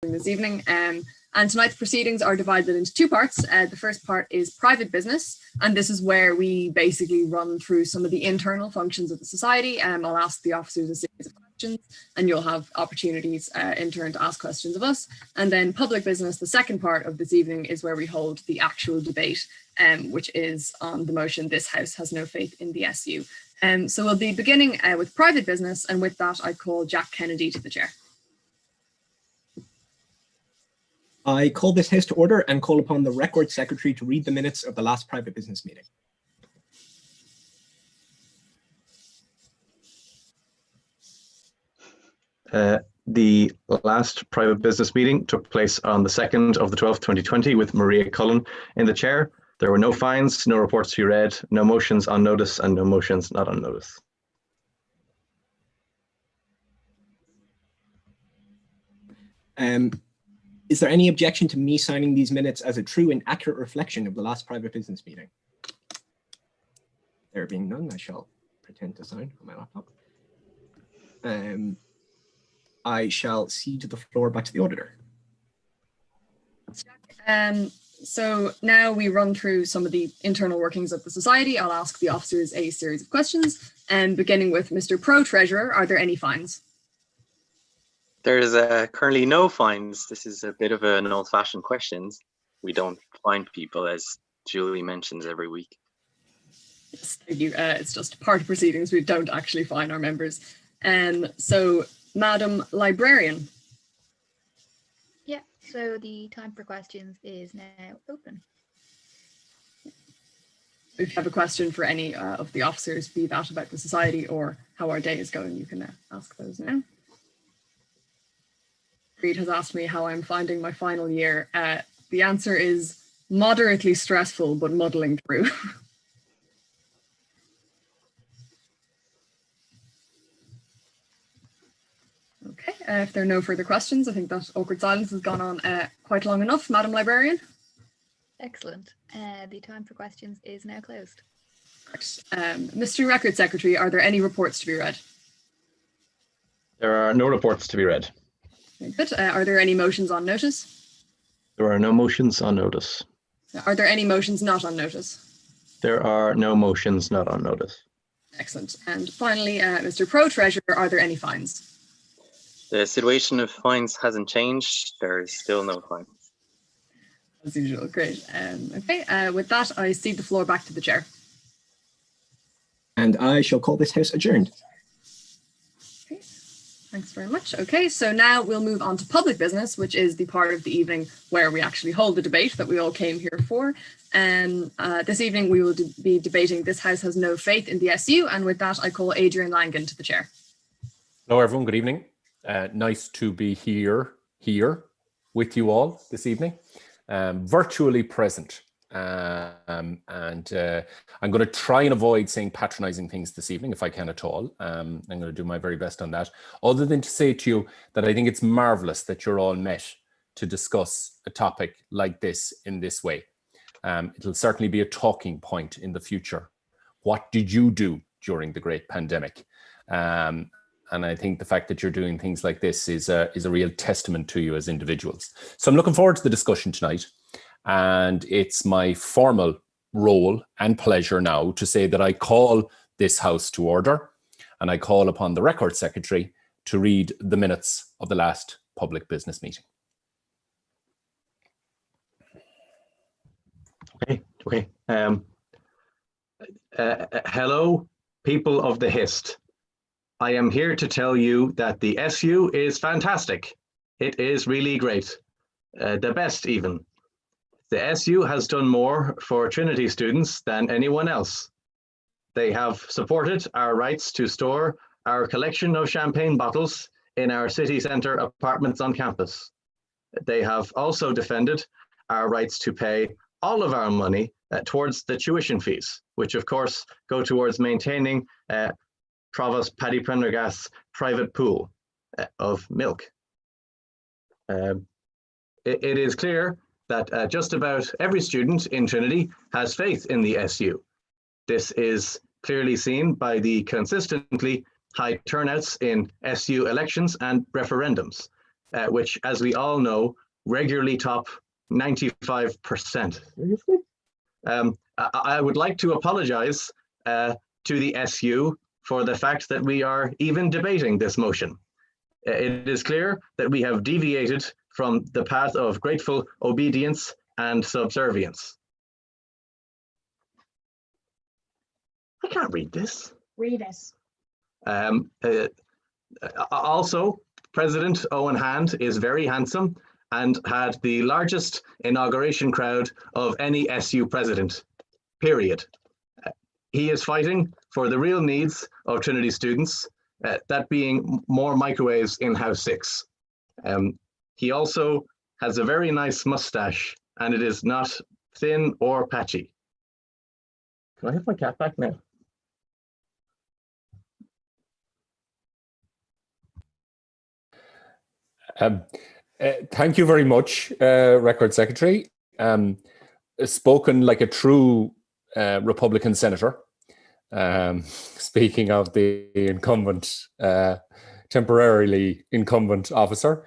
this evening. And tonight's proceedings are divided into two parts. The first part is private business, and this is where we basically run through some of the internal functions of the society. I'll ask the officers a series of questions, and you'll have opportunities in turn to ask questions of us. And then public business, the second part of this evening, is where we hold the actual debate, which is on the motion, "This House has no faith in the SU." So we'll be beginning with private business, and with that I call Jack Kennedy to the chair. I call this House to order and call upon the Record Secretary to read the minutes of the last private business meeting. The last private business meeting took place on the 2nd of the 12th, 2020, with Maria Cullen in the chair. There were no fines, no reports to be read, no motions on notice, and no motions not on notice. Is there any objection to me signing these minutes as a true and accurate reflection of the last private business meeting? There being none, I shall pretend to sign on my laptop. I shall cede the floor back to the auditor. So now we run through some of the internal workings of the society. I'll ask the officers a series of questions, and beginning with Mr. Pro Treasurer, are there any fines? There's currently no fines. This is a bit of an old-fashioned question. We don't fine people, as Julie mentions every week. Yes, thank you. It's just part of proceedings. We don't actually fine our members. So, Madam Librarian. Yeah, so the time for questions is now open. If you have a question for any of the officers, be that about the society or how our day is going, you can ask those now. Reid has asked me how I'm finding my final year. The answer is moderately stressful, but muddling through. Okay, if there are no further questions, I think that awkward silence has gone on quite long enough. Madam Librarian? Excellent. The time for questions is now closed. Mr. Record Secretary, are there any reports to be read? There are no reports to be read. Very good. Are there any motions on notice? There are no motions on notice. Are there any motions not on notice? There are no motions not on notice. Excellent. And finally, Mr. Pro Treasurer, are there any fines? The situation of fines hasn't changed. There's still no fines. As usual, great. Okay, with that, I cede the floor back to the chair. And I shall call this House adjourned. Okay, thanks very much. Okay, so now we'll move on to public business, which is the part of the evening where we actually hold the debate that we all came here for. And this evening we will be debating "This House has no faith in the SU." And with that, I call Adrian Langan to the chair. Hello, everyone. Good evening. Nice to be here with you all this evening, virtually present. I'm going to try and avoid saying patronizing things this evening if I can at all. I'm going to do my very best on that, other than to say to you that I think it's marvelous that you're all met to discuss a topic like this in this way. It'll certainly be a talking point in the future. What did you do during the great pandemic? And I think the fact that you're doing things like this is a real testament to you as individuals. So I'm looking forward to the discussion tonight. And it's my formal role and pleasure now to say that I call this House to order, and I call upon the Record Secretary to read the minutes of the last public business meeting. Okay. Hello, people of the Hist. I am here to tell you that the SU is fantastic. It is really great. The best even. The SU has done more for Trinity students than anyone else. They have supported our rights to store our collection of champagne bottles in our city centre apartments on campus. They have also defended our rights to pay all of our money towards the tuition fees, which of course go towards maintaining Provost Paddy Prendergast's private pool of milk. It is clear that just about every student in Trinity has faith in the SU. This is clearly seen by the consistently high turnouts in SU elections and referendums. which, as we all know, regularly top 95%. I would like to apologize to the SU for the fact that we are even debating this motion. It is clear that we have deviated from the path of grateful obedience and subservience. I can't read this. Read it. Also, President Owen Hand is very handsome and had the largest inauguration crowd of any SU president, period. He is fighting for the real needs of Trinity students, that being more microwaves in House 6. He also has a very nice mustache, and it is not thin or patchy. Can I have my cat back now? Thank you very much, Record Secretary. Spoken like a true Republican senator. Speaking of the incumbent, temporarily incumbent officer.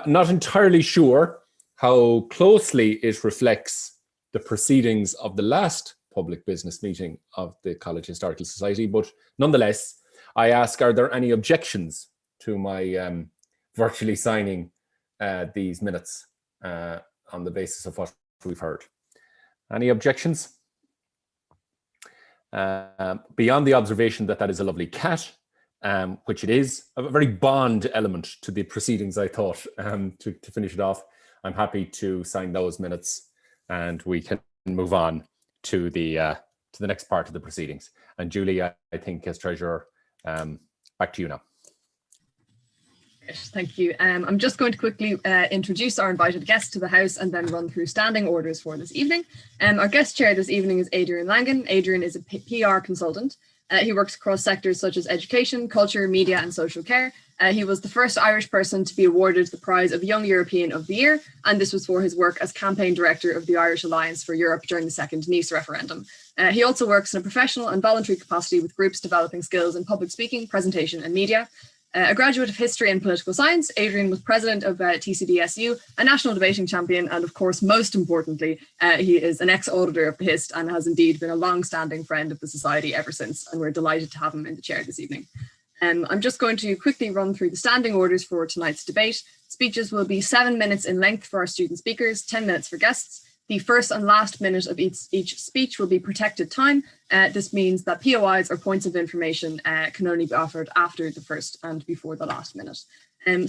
Not entirely sure how closely it reflects the proceedings of the last public business meeting of the College Historical Society, but nonetheless, I ask, are there any objections to my virtually signing these minutes on the basis of what we've heard? Any objections? Beyond the observation that that is a lovely cat, which it is, a very Bond element to the proceedings, I thought, to finish it off, I'm happy to sign those minutes and we can move on to the next part of the proceedings. And Julie, I think as Treasurer, back to you now. Thank you. I'm just going to quickly introduce our invited guests to the House and then run through standing orders for this evening. Our guest chair this evening is Adrian Langan. Adrian is a PR consultant. He works across sectors such as education, culture, media and social care. He was the first Irish person to be awarded the prize of Young European of the Year, and this was for his work as campaign director of the Irish Alliance for Europe during the second Nice referendum. He also works in a professional and voluntary capacity with groups developing skills in public speaking, presentation and media. A graduate of history and political science, Adrian was president of TCDSU, a national debating champion, and of course, most importantly, he is an ex-auditor of the Hist and has indeed been a long-standing friend of the Society ever since, and we're delighted to have him in the chair this evening. I'm just going to quickly run through the standing orders for tonight's debate. Speeches will be 7 minutes in length for our student speakers, 10 minutes for guests. The first and last minute of each speech will be protected time. This means that POIs or points of information can only be offered after the first and before the last minute.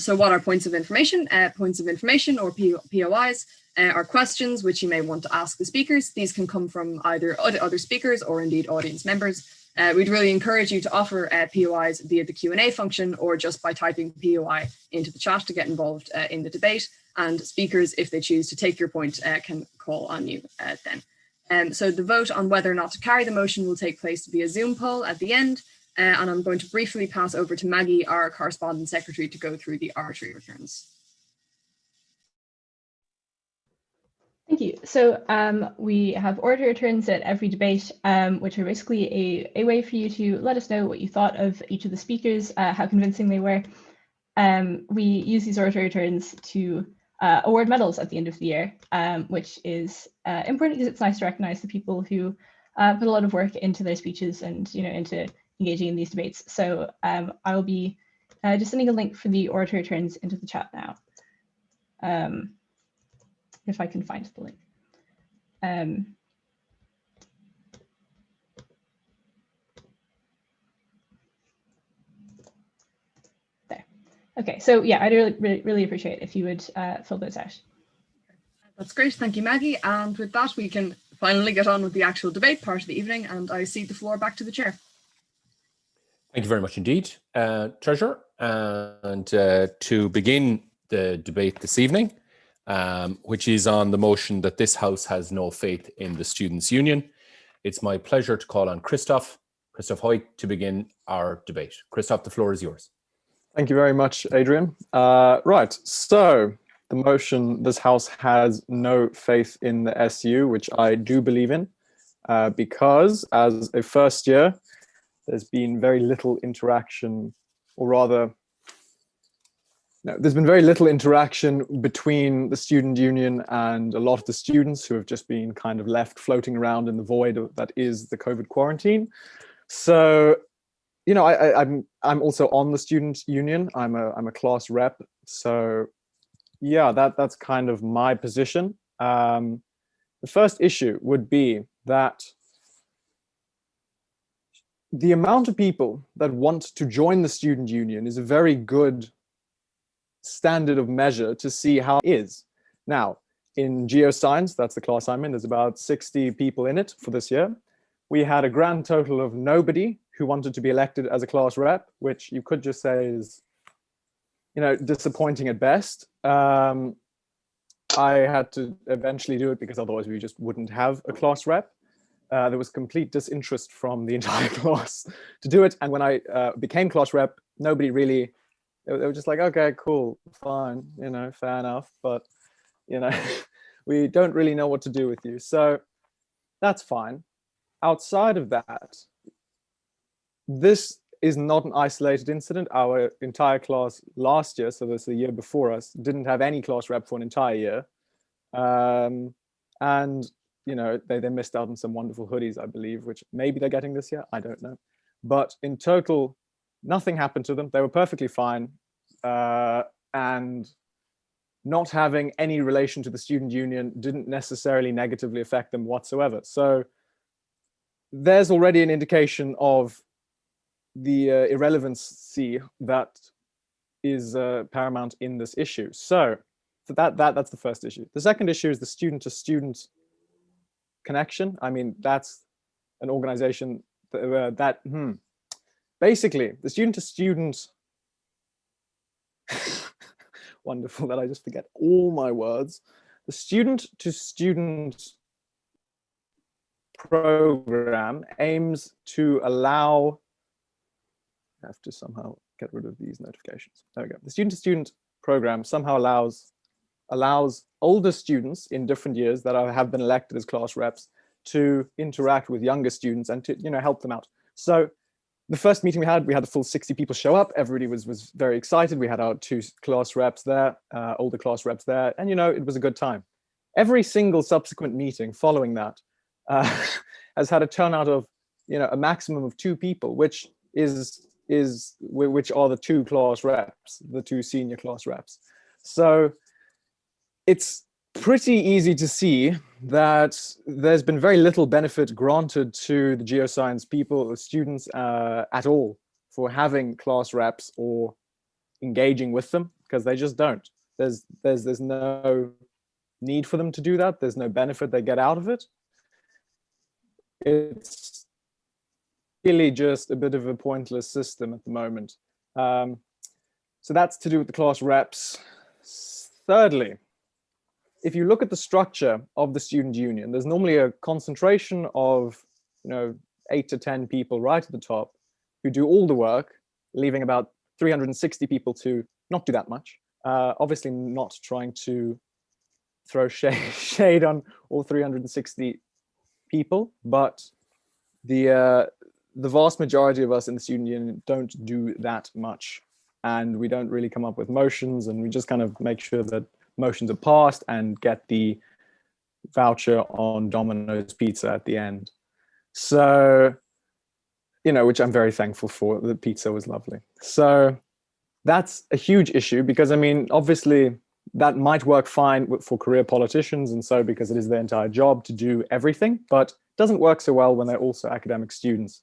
So what are points of information? Points of information or POIs are questions which you may want to ask the speakers. These can come from either other speakers or indeed audience members. We'd really encourage you to offer POIs via the Q&A function or just by typing POI into the chat to get involved in the debate. And speakers, if they choose to take your point, can call on you then. So the vote on whether or not to carry the motion will take place via Zoom poll at the end. And I'm going to briefly pass over to Maggie, our correspondent secretary, to go through the oratory returns. Thank you. So we have oratory returns at every debate, which are basically a way for you to let us know what you thought of each of the speakers, how convincing they were. We use these oratory returns to award medals at the end of the year, which is important because it's nice to recognize the people who put a lot of work into their speeches and into engaging in these debates. So I will be just sending a link for the oratory returns into the chat now, if I can find the link. There. Okay, so yeah, I'd really appreciate it if you would fill those out. That's great, thank you, Maggie. And with that, we can finally get on with the actual debate part of the evening, and I cede the floor back to the chair. Thank you very much indeed, Treasurer. And to begin the debate this evening, which is on the motion that this House has no faith in the Students' Union, it's my pleasure to call on Christoph Hoyt to begin our debate. Christoph, the floor is yours. Thank you very much, Adrian. Right, so the motion, this House has no faith in the SU, which I do believe in, because as a first year, there's been very little interaction, or rather, No, there's been very little interaction between the student union and a lot of the students who have just been kind of left floating around in the void that is the COVID quarantine. So, you know, I'm also on the student union. I'm a class rep. So, yeah, that's kind of my position. The first issue would be that the amount of people that want to join the student union is a very good standard of measure to see how it is. Now, in geoscience, that's the class I'm in, there's about 60 people in it for this year. We had a grand total of nobody who wanted to be elected as a class rep, which you could just say is, you know, disappointing at best. I had to eventually do it because otherwise we just wouldn't have a class rep. There was complete disinterest from the entire class to do it. And when I became class rep, nobody really, they were just like, okay, cool, fine, you know, fair enough. But, you know, we don't really know what to do with you. So that's fine. Outside of that, this is not an isolated incident. Our entire class last year, so this is the year before us, didn't have any class rep for an entire year. And, you know, they missed out on some wonderful hoodies, I believe, which maybe they're getting this year. I don't know. But in total, nothing happened to them. They were perfectly fine. And not having any relation to the student union didn't necessarily negatively affect them whatsoever. So there's already an indication of the irrelevancy that is paramount in this issue. So that's the first issue. The second issue is the student-to-student connection. I mean, that's an organization that basically the student-to-student wonderful that I just forget all my words. The student-to-student program aims to allow, I have to somehow get rid of these notifications. There we go. The student-to-student program somehow allows older students in different years that have been elected as class reps to interact with younger students and to, you know, help them out. So the first meeting we had the full 60 people show up. Everybody was very excited. We had our 2 class reps there, older class reps there, and, you know, it was a good time. Every single subsequent meeting following that has had a turnout of, you know, a maximum of 2 people, which are the 2 class reps, the 2 senior class reps. So it's pretty easy to see that there's been very little benefit granted to the geoscience people, students at all, for having class reps or engaging with them, because they just don't. There's no need for them to do that. There's no benefit they get out of it. It's really just a bit of a pointless system at the moment. So that's to do with the class reps. Thirdly, if you look at the structure of the student union, there's normally a concentration of, you know, 8 to 10 people right at the top who do all the work, leaving about 360 people to not do that much. Obviously not trying to throw shade on all 360 people, but the vast majority of us in the student union don't do that much. And we don't really come up with motions, and we just kind of make sure that motions are passed and get the voucher on Domino's pizza at the end. So, you know, which I'm very thankful for. The pizza was lovely. So that's a huge issue because, I mean, obviously that might work fine for career politicians, and so because it is their entire job to do everything, but doesn't work so well when they're also academic students.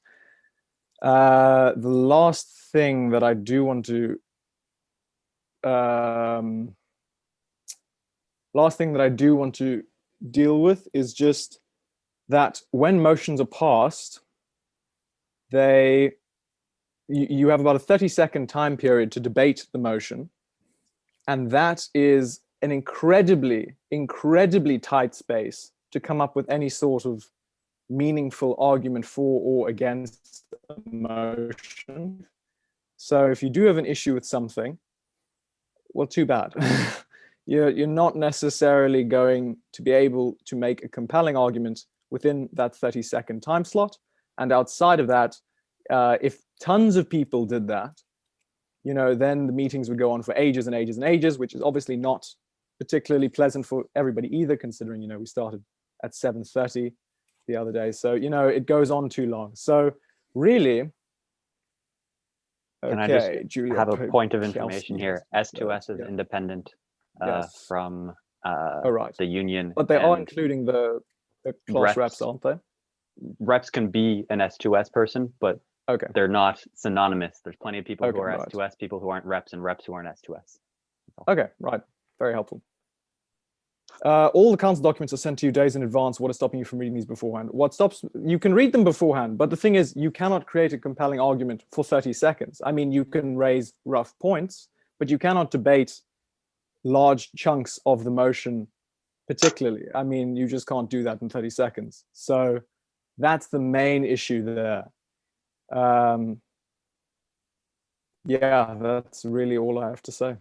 The last thing that I do want to deal with is just that when motions are passed, you have about a 30-second time period to debate the motion. And that is an incredibly, incredibly tight space to come up with any sort of meaningful argument for or against a motion. So if you do have an issue with something, well, too bad. You're not necessarily going to be able to make a compelling argument within that 30-second time slot. And outside of that, if tons of people did that, then the meetings would go on for ages and ages and ages, which is obviously not particularly pleasant for everybody either, considering, we started at 7:30 the other day. So, it goes on too long. So really, Can I just Julia, have a point of information Kelsey here? S2S is yeah. independent Yes. from right. the union. But they are and including the class reps, aren't they? Reps can be an S2S person, but Okay. they're not synonymous. There's plenty of people who are right. S2S, people who aren't reps, and reps who aren't S2S. Okay, right. Very helpful. All the council documents are sent to you days in advance. What is stopping you from reading these beforehand? You can read them beforehand, but the thing is, you cannot create a compelling argument for 30 seconds. I mean, you can raise rough points, but you cannot debate large chunks of the motion particularly. I mean, you just can't do that in 30 seconds. So that's the main issue there. Yeah, that's really all I have to say.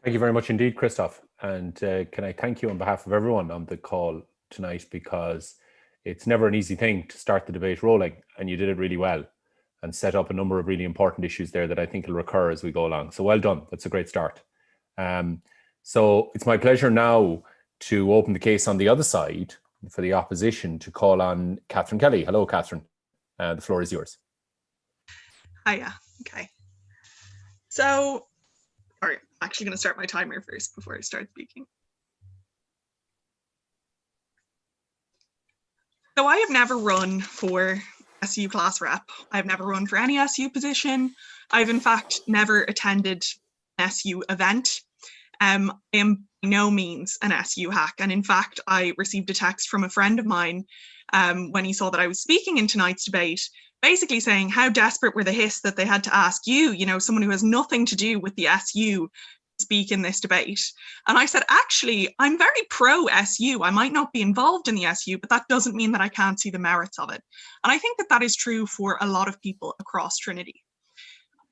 Thank you very much indeed, Christoph. And can I thank you on behalf of everyone on the call tonight, because it's never an easy thing to start the debate rolling, and you did it really well and set up a number of really important issues there that I think will recur as we go along. So well done. That's a great start. So it's my pleasure now to open the case on the other side for the opposition to call on Catherine Kelly. Hello, Catherine. The floor is yours. Hiya. Okay. So, all right, I'm actually going to start my timer first before I start speaking. So I have never run for SU class rep. I've never run for any SU position. I've in fact never attended an SU event. I am by no means an SU hack. And in fact, I received a text from a friend of mine when he saw that I was speaking in tonight's debate, basically saying how desperate were the Hist that they had to ask you, someone who has nothing to do with the SU, to speak in this debate. And I said, actually, I'm very pro SU. I might not be involved in the SU, but that doesn't mean that I can't see the merits of it. And I think that that is true for a lot of people across Trinity.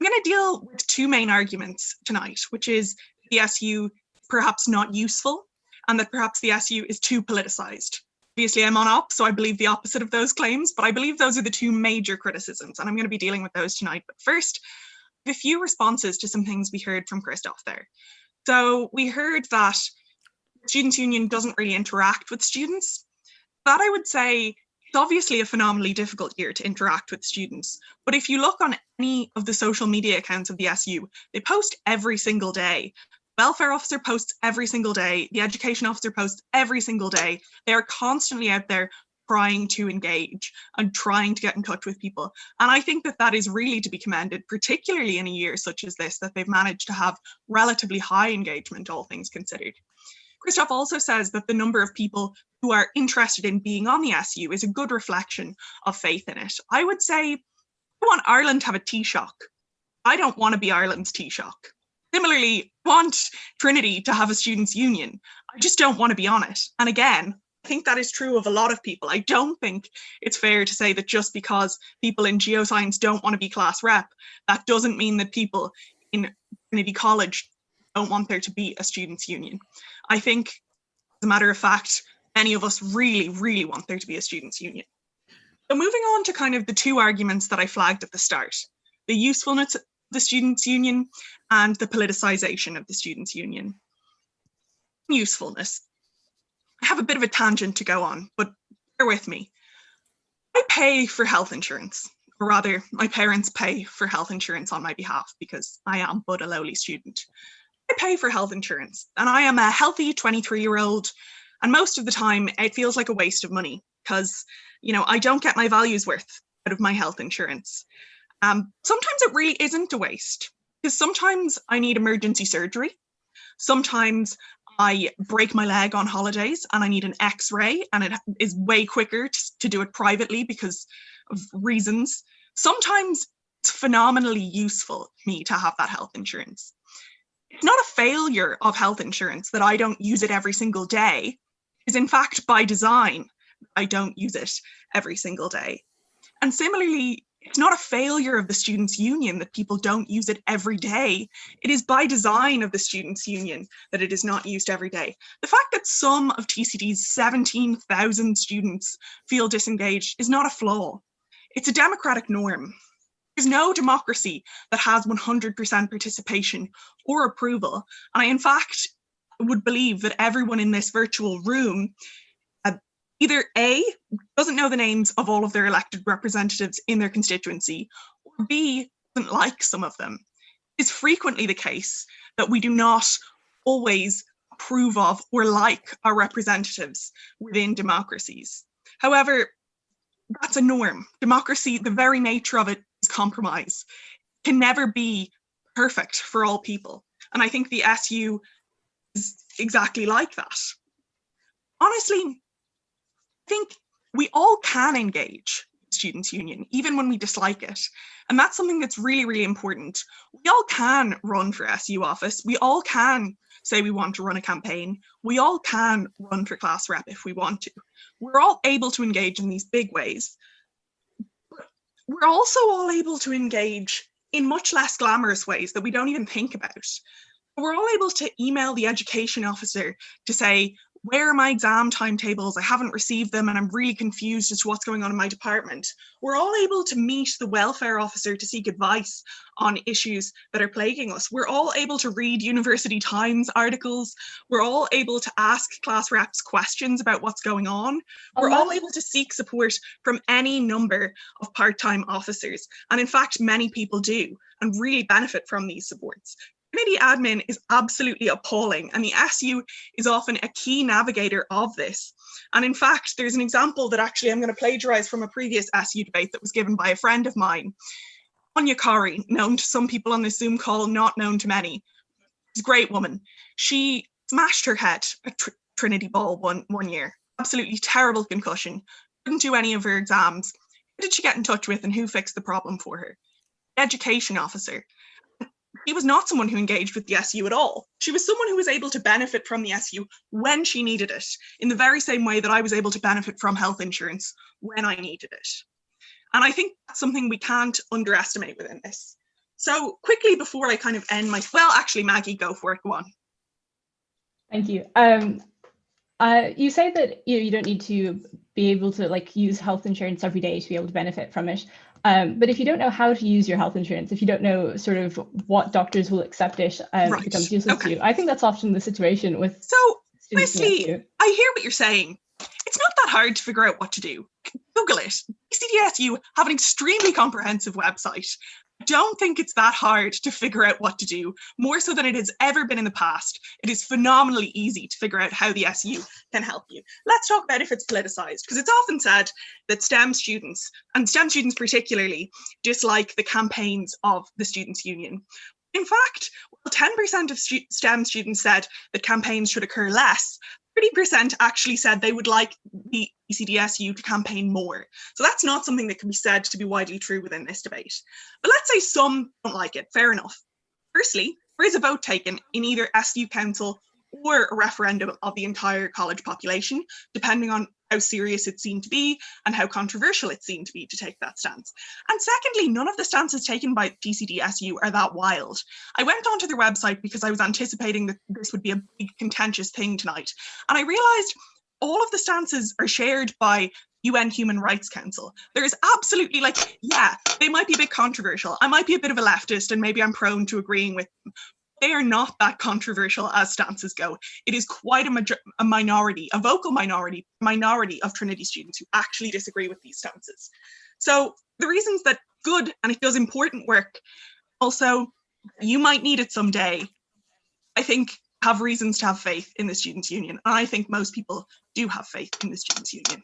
I'm going to deal with two main arguments tonight, which is the SU is perhaps not useful, and that perhaps the SU is too politicized. Obviously, I'm on op, so I believe the opposite of those claims, but I believe those are the two major criticisms, and I'm going to be dealing with those tonight. But first, I have a few responses to some things we heard from Christoph there. So we heard that the Students' Union doesn't really interact with students. That, I would say, it's obviously a phenomenally difficult year to interact with students. But if you look on any of the social media accounts of the SU, they post every single day. Welfare officer posts every single day. The education officer posts every single day. They are constantly out there trying to engage and trying to get in touch with people. And I think that that is really to be commended, particularly in a year such as this, that they've managed to have relatively high engagement, all things considered. Christoph also says that the number of people who are interested in being on the SU is a good reflection of faith in it. I would say I want Ireland to have a Taoiseach. I don't want to be Ireland's Taoiseach. Similarly, I want Trinity to have a students' union. I just don't want to be on it. And again, I think that is true of a lot of people. I don't think it's fair to say that just because people in geoscience don't want to be class rep, that doesn't mean that people in Trinity College don't want there to be a students' union. I think, as a matter of fact, many of us really, really want there to be a students' union. So moving on to kind of the two arguments that I flagged at the start, the usefulness of the students' union and the politicization of the students' union. Usefulness. I have a bit of a tangent to go on, but bear with me. I pay for health insurance, or rather, my parents pay for health insurance on my behalf because I am but a lowly student. I pay for health insurance, and I am a healthy 23-year-old, and most of the time it feels like a waste of money because, I don't get my value's worth out of my health insurance. Sometimes it really isn't a waste, because sometimes I need emergency surgery. Sometimes I break my leg on holidays and I need an X-ray, and it is way quicker to do it privately because of reasons. Sometimes it's phenomenally useful to me to have that health insurance. It's not a failure of health insurance that I don't use it every single day. It's in fact by design I don't use it every single day. And similarly, it's not a failure of the Students' Union that people don't use it every day. It is by design of the Students' Union that it is not used every day. The fact that some of TCD's 17,000 students feel disengaged is not a flaw. It's a democratic norm. There's no democracy that has 100% participation or approval. And I, in fact, would believe that everyone in this virtual room either A, doesn't know the names of all of their elected representatives in their constituency, or B, doesn't like some of them. It's frequently the case that we do not always approve of or like our representatives within democracies. However, that's a norm. Democracy, the very nature of it is compromise. It can never be perfect for all people. And I think the SU is exactly like that. Honestly, I think we all can engage Students' Union, even when we dislike it. And that's something that's really, really important. We all can run for SU office. We all can say we want to run a campaign. We all can run for class rep if we want to. We're all able to engage in these big ways. But we're also all able to engage in much less glamorous ways that we don't even think about. We're all able to email the education officer to say, where are my exam timetables? I haven't received them and I'm really confused as to what's going on in my department. We're all able to meet the welfare officer to seek advice on issues that are plaguing us. We're all able to read University Times articles. We're all able to ask class reps questions about what's going on. We're all able to seek support from any number of part-time officers. And in fact, many people do and really benefit from these supports. Committee admin is absolutely appalling, and the SU is often a key navigator of this. And in fact, there's an example that actually I'm going to plagiarize from a previous SU debate that was given by a friend of mine, Anya Corrie, known to some people on this Zoom call, not known to many. She's a great woman. She smashed her head at Trinity Ball one year. Absolutely terrible concussion. Couldn't do any of her exams. Who did she get in touch with and who fixed the problem for her? The education officer. She was not someone who engaged with the SU at all. She was someone who was able to benefit from the SU when she needed it, in the very same way that I was able to benefit from health insurance when I needed it. And I think that's something we can't underestimate within this. So quickly before I kind of end my, well, actually, Maggie, go for it, go on. Thank you. You say that you don't need to be able to use health insurance every day to be able to benefit from it. But if you don't know how to use your health insurance, if you don't know sort of what doctors will accept it, it becomes useless to you. I think that's often the situation with. So, firstly, I hear what you're saying. It's not that hard to figure out what to do. Google it. PCDSU have an extremely comprehensive website. I don't think it's that hard to figure out what to do, more so than it has ever been in the past. It is phenomenally easy to figure out how the SU can help you. Let's talk about if it's politicized, because it's often said that STEM students, and STEM students particularly, dislike the campaigns of the Students' Union. In fact, while 10% of STEM students said that campaigns should occur less, 30% actually said they would like the ECDSU to campaign more. So that's not something that can be said to be widely true within this debate. But let's say some don't like it, fair enough. Firstly, there is a vote taken in either SU Council or a referendum of the entire college population, depending on how serious it seemed to be and how controversial it seemed to be to take that stance. And secondly, none of the stances taken by PCDSU are that wild. I went onto their website because I was anticipating that this would be a big contentious thing tonight. And I realized all of the stances are shared by UN Human Rights Council. There is absolutely yeah, they might be a bit controversial. I might be a bit of a leftist and maybe I'm prone to agreeing with them. They are not that controversial as stances go. It is quite a minority, a vocal minority of Trinity students who actually disagree with these stances. So the reasons that good and it does important work, also you might need it someday, I think have reasons to have faith in the Students' Union. And I think most people do have faith in the Students' Union.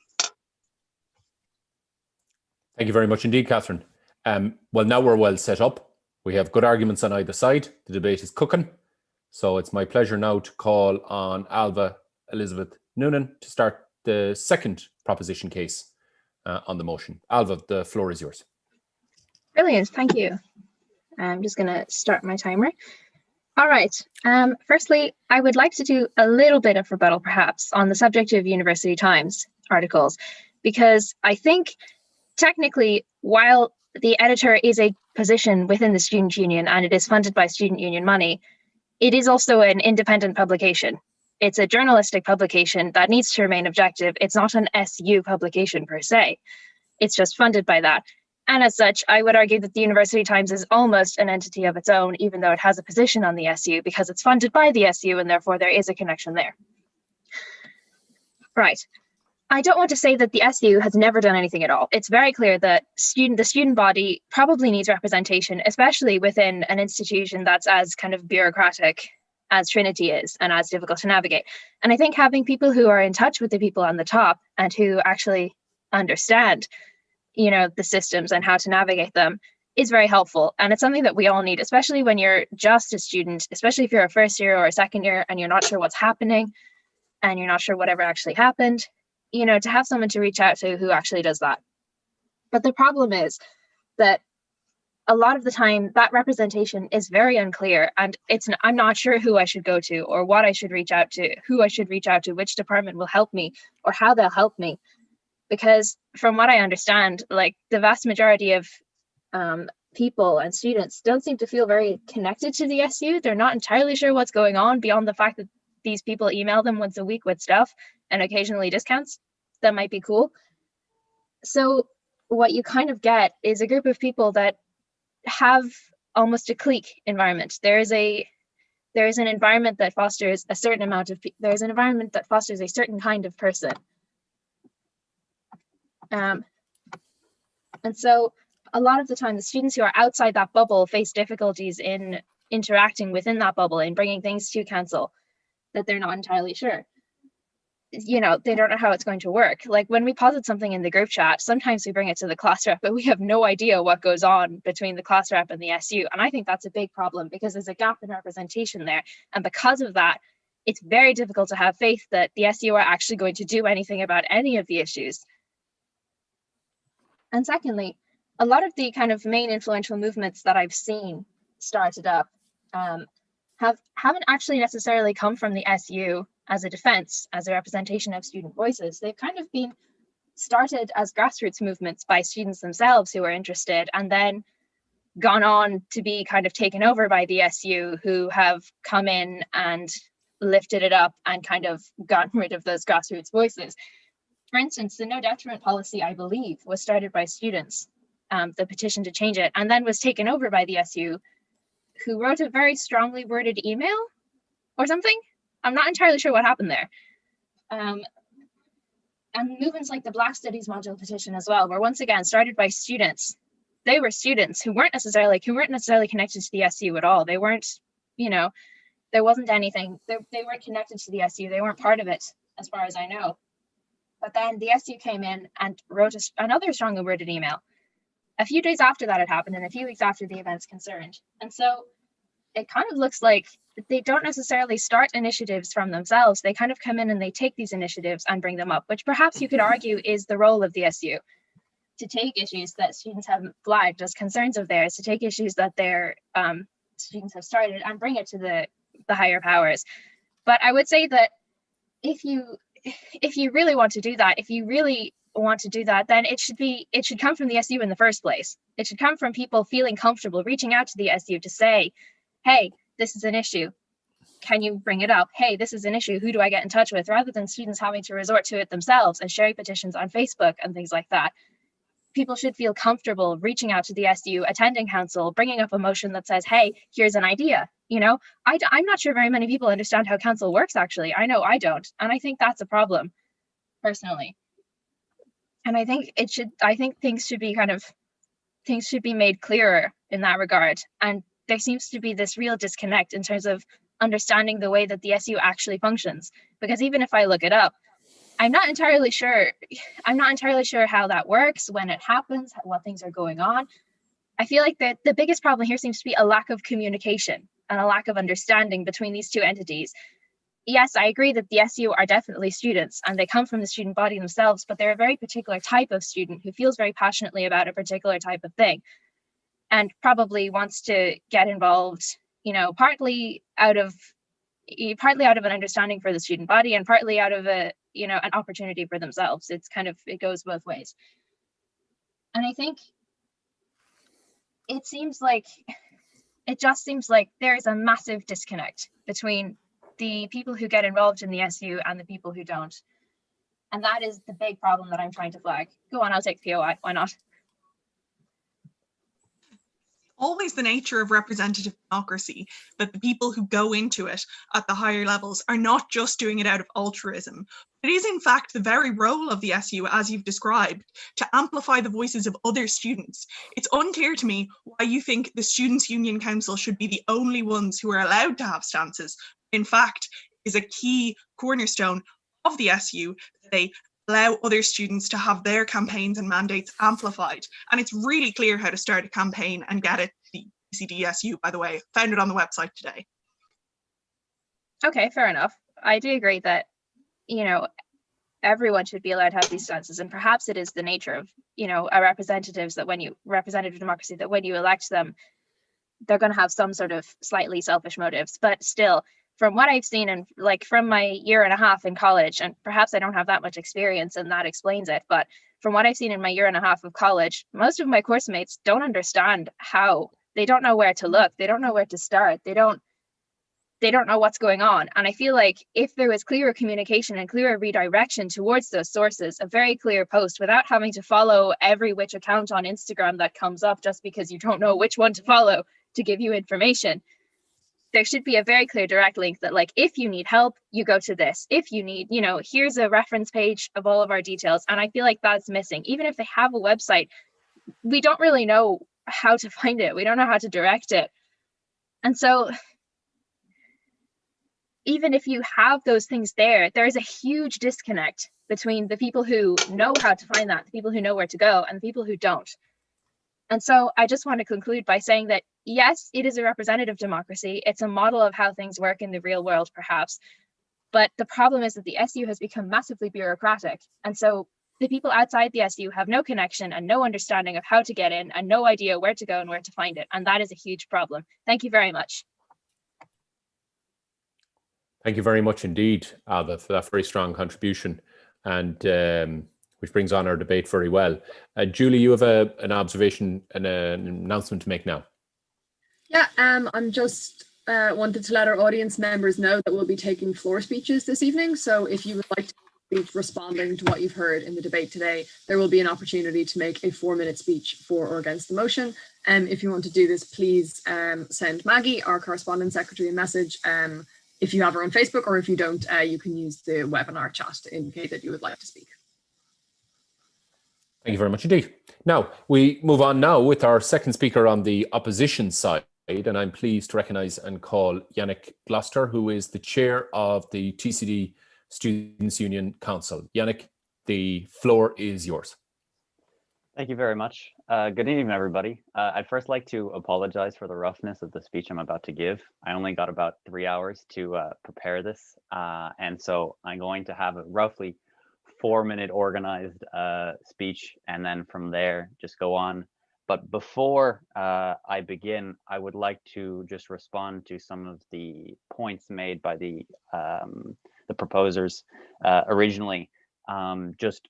Thank you very much indeed, Catherine. Well, now we're well set up. We have good arguments on either side. The debate is cooking. So it's my pleasure now to call on Alva Elizabeth Noonan to start the second proposition case on the motion. Alva, the floor is yours. Brilliant, thank you. I'm just going to start my timer. All right. Firstly, I would like to do a little bit of rebuttal, perhaps, on the subject of University Times articles, because I think technically, while the editor is a position within the Student Union and it is funded by Student Union money, it is also an independent publication. It's a journalistic publication that needs to remain objective. It's not an SU publication per se. It's just funded by that. And as such, I would argue that the University Times is almost an entity of its own, even though it has a position on the SU, because it's funded by the SU, and therefore there is a connection there. Right. I don't want to say that the SU has never done anything at all. It's very clear that the student body probably needs representation, especially within an institution that's as kind of bureaucratic as Trinity is and as difficult to navigate. And I think having people who are in touch with the people on the top and who actually understand, you know, the systems and how to navigate them is very helpful. And it's something that we all need, especially when you're just a student, especially if you're a first year or a second year and you're not sure what's happening and you're not sure whatever actually happened, you know, to have someone to reach out to who actually does that. But the problem is that a lot of the time that representation is very unclear, and I'm not sure who I should go to or what I should reach out to, who I should reach out to, which department will help me or how they'll help me. Because from what I understand, like the vast majority of people and students don't seem to feel very connected to the SU. They're not entirely sure what's going on beyond the fact that these people email them once a week with stuff and occasionally discounts that might be cool. So what you kind of get is a group of people that have almost a clique environment. There is an environment that fosters a certain amount of there's an environment that fosters a certain kind of person. And so a lot of the time the students who are outside that bubble face difficulties in interacting within that bubble, in bringing things to council that they're not entirely sure. You know, they don't know how it's going to work. Like when we posit something in the group chat, sometimes we bring it to the class rep, but we have no idea what goes on between the class rep and the SU. And I think that's a big problem because there's a gap in representation there. And because of that, it's very difficult to have faith that the SU are actually going to do anything about any of the issues. And secondly, a lot of the kind of main influential movements that I've seen started up haven't actually necessarily come from the SU as a defense, as a representation of student voices. They've kind of been started as grassroots movements by students themselves who are interested, and then gone on to be kind of taken over by the SU, who have come in and lifted it up and kind of gotten rid of those grassroots voices. For instance, the no detriment policy, I believe, was started by students, the petition to change it, and then was taken over by the SU, who wrote a very strongly worded email or something. I'm not entirely sure what happened there. And movements like the Black Studies module petition as well were once again started by students. They were students who weren't necessarily connected to the SU at all. They weren't, you know, there wasn't anything. They weren't connected to the SU. They weren't part of it, as far as I know. But then the SU came in and wrote another strongly worded email. A few days after that had happened and a few weeks after the events concerned. And so it kind of looks like they don't necessarily start initiatives from themselves. They kind of come in and they take these initiatives and bring them up, which perhaps you could argue is the role of the SU, to take issues that students have flagged as concerns of theirs, to take issues that their students have started and bring it to the higher powers. But I would say that if you really want to do that, then it should come from the SU in the first place. It should come from people feeling comfortable reaching out to the SU to say, hey, this is an issue. Can you bring it up? Hey, this is an issue. Who do I get in touch with? Rather than students having to resort to it themselves and sharing petitions on Facebook and things like that. People should feel comfortable reaching out to the SU, attending council, bringing up a motion that says, hey, here's an idea. You know, I'm not sure very many people understand how council works, actually. I know I don't. And I think that's a problem, personally. And I think things should be made clearer in that regard. And there seems to be this real disconnect in terms of understanding the way that the SU actually functions. Because even if I look it up, I'm not entirely sure how that works, when it happens, what things are going on. I feel like the biggest problem here seems to be a lack of communication and a lack of understanding between these two entities. Yes, I agree that the SU are definitely students and they come from the student body themselves, but they're a very particular type of student who feels very passionately about a particular type of thing and probably wants to get involved, you know, partly out of an understanding for the student body and partly out of an opportunity for themselves. It goes both ways. And I think it just seems like there's a massive disconnect between the people who get involved in the SU and the people who don't. And that is the big problem that I'm trying to flag. Go on, I'll take POI, why not? always the nature of representative democracy that the people who go into it at the higher levels are not just doing it out of altruism. It is in fact the very role of the SU, as you've described, to amplify the voices of other students. It's unclear to me why you think the Students' Union Council should be the only ones who are allowed to have stances. In fact, is a key cornerstone of the SU that they allow other students to have their campaigns and mandates amplified. And it's really clear how to start a campaign and get it. The ECDSU, by the way, found it on the website today. Okay, fair enough. I do agree that, you know, everyone should be allowed to have these stances, and perhaps it is the nature of, you know, a representative democracy, that when you elect them, they're going to have some sort of slightly selfish motives. But still, from what I've seen, and like from my year and a half in college, and perhaps I don't have that much experience and that explains it, but from what I've seen in my year and a half of college, most of my course mates don't understand how. They don't know where to look. They don't know where to start. They don't know what's going on. And I feel like if there was clearer communication and clearer redirection towards those sources, a very clear post without having to follow every which account on Instagram that comes up just because you don't know which one to follow to give you information, there should be a very clear direct link that, like, if you need help, you go to this. If you need, you know, here's a reference page of all of our details. And I feel like that's missing. Even if they have a website, we don't really know how to find it. We don't know how to direct it. And so even if you have those things there, there's a huge disconnect between the people who know how to find that, the people who know where to go, and the people who don't. And so I just want to conclude by saying that, yes, it is a representative democracy. It's a model of how things work in the real world, perhaps. But the problem is that the SU has become massively bureaucratic. And so the people outside the SU have no connection and no understanding of how to get in and no idea where to go and where to find it. And that is a huge problem. Thank you very much. Thank you very much indeed, Alba, for that very strong contribution, and which brings on our debate very well. Julie, you have an observation and an announcement to make now. Yeah, I'm just wanted to let our audience members know that we'll be taking floor speeches this evening. So if you would like to speak responding to what you've heard in the debate today, there will be an opportunity to make a 4-minute speech for or against the motion. And if you want to do this, please send Maggie, our correspondence secretary, a message. If you have her on Facebook, or if you don't, you can use the webinar chat to indicate that you would like to speak. Thank you very much indeed. Now, we move on now with our second speaker on the opposition side, and I'm pleased to recognise and call Yannick Gloucester, who is the chair of the TCD Students' Union Council. Yannick, the floor is yours. Thank you very much. Good evening, everybody. I'd first like to apologize for the roughness of the speech I'm about to give. I only got about 3 hours to prepare this, and so I'm going to have a roughly 4-minute organized speech, and then from there just go on. But before I begin, I would like to just respond to some of the points made by the proposers originally. Just,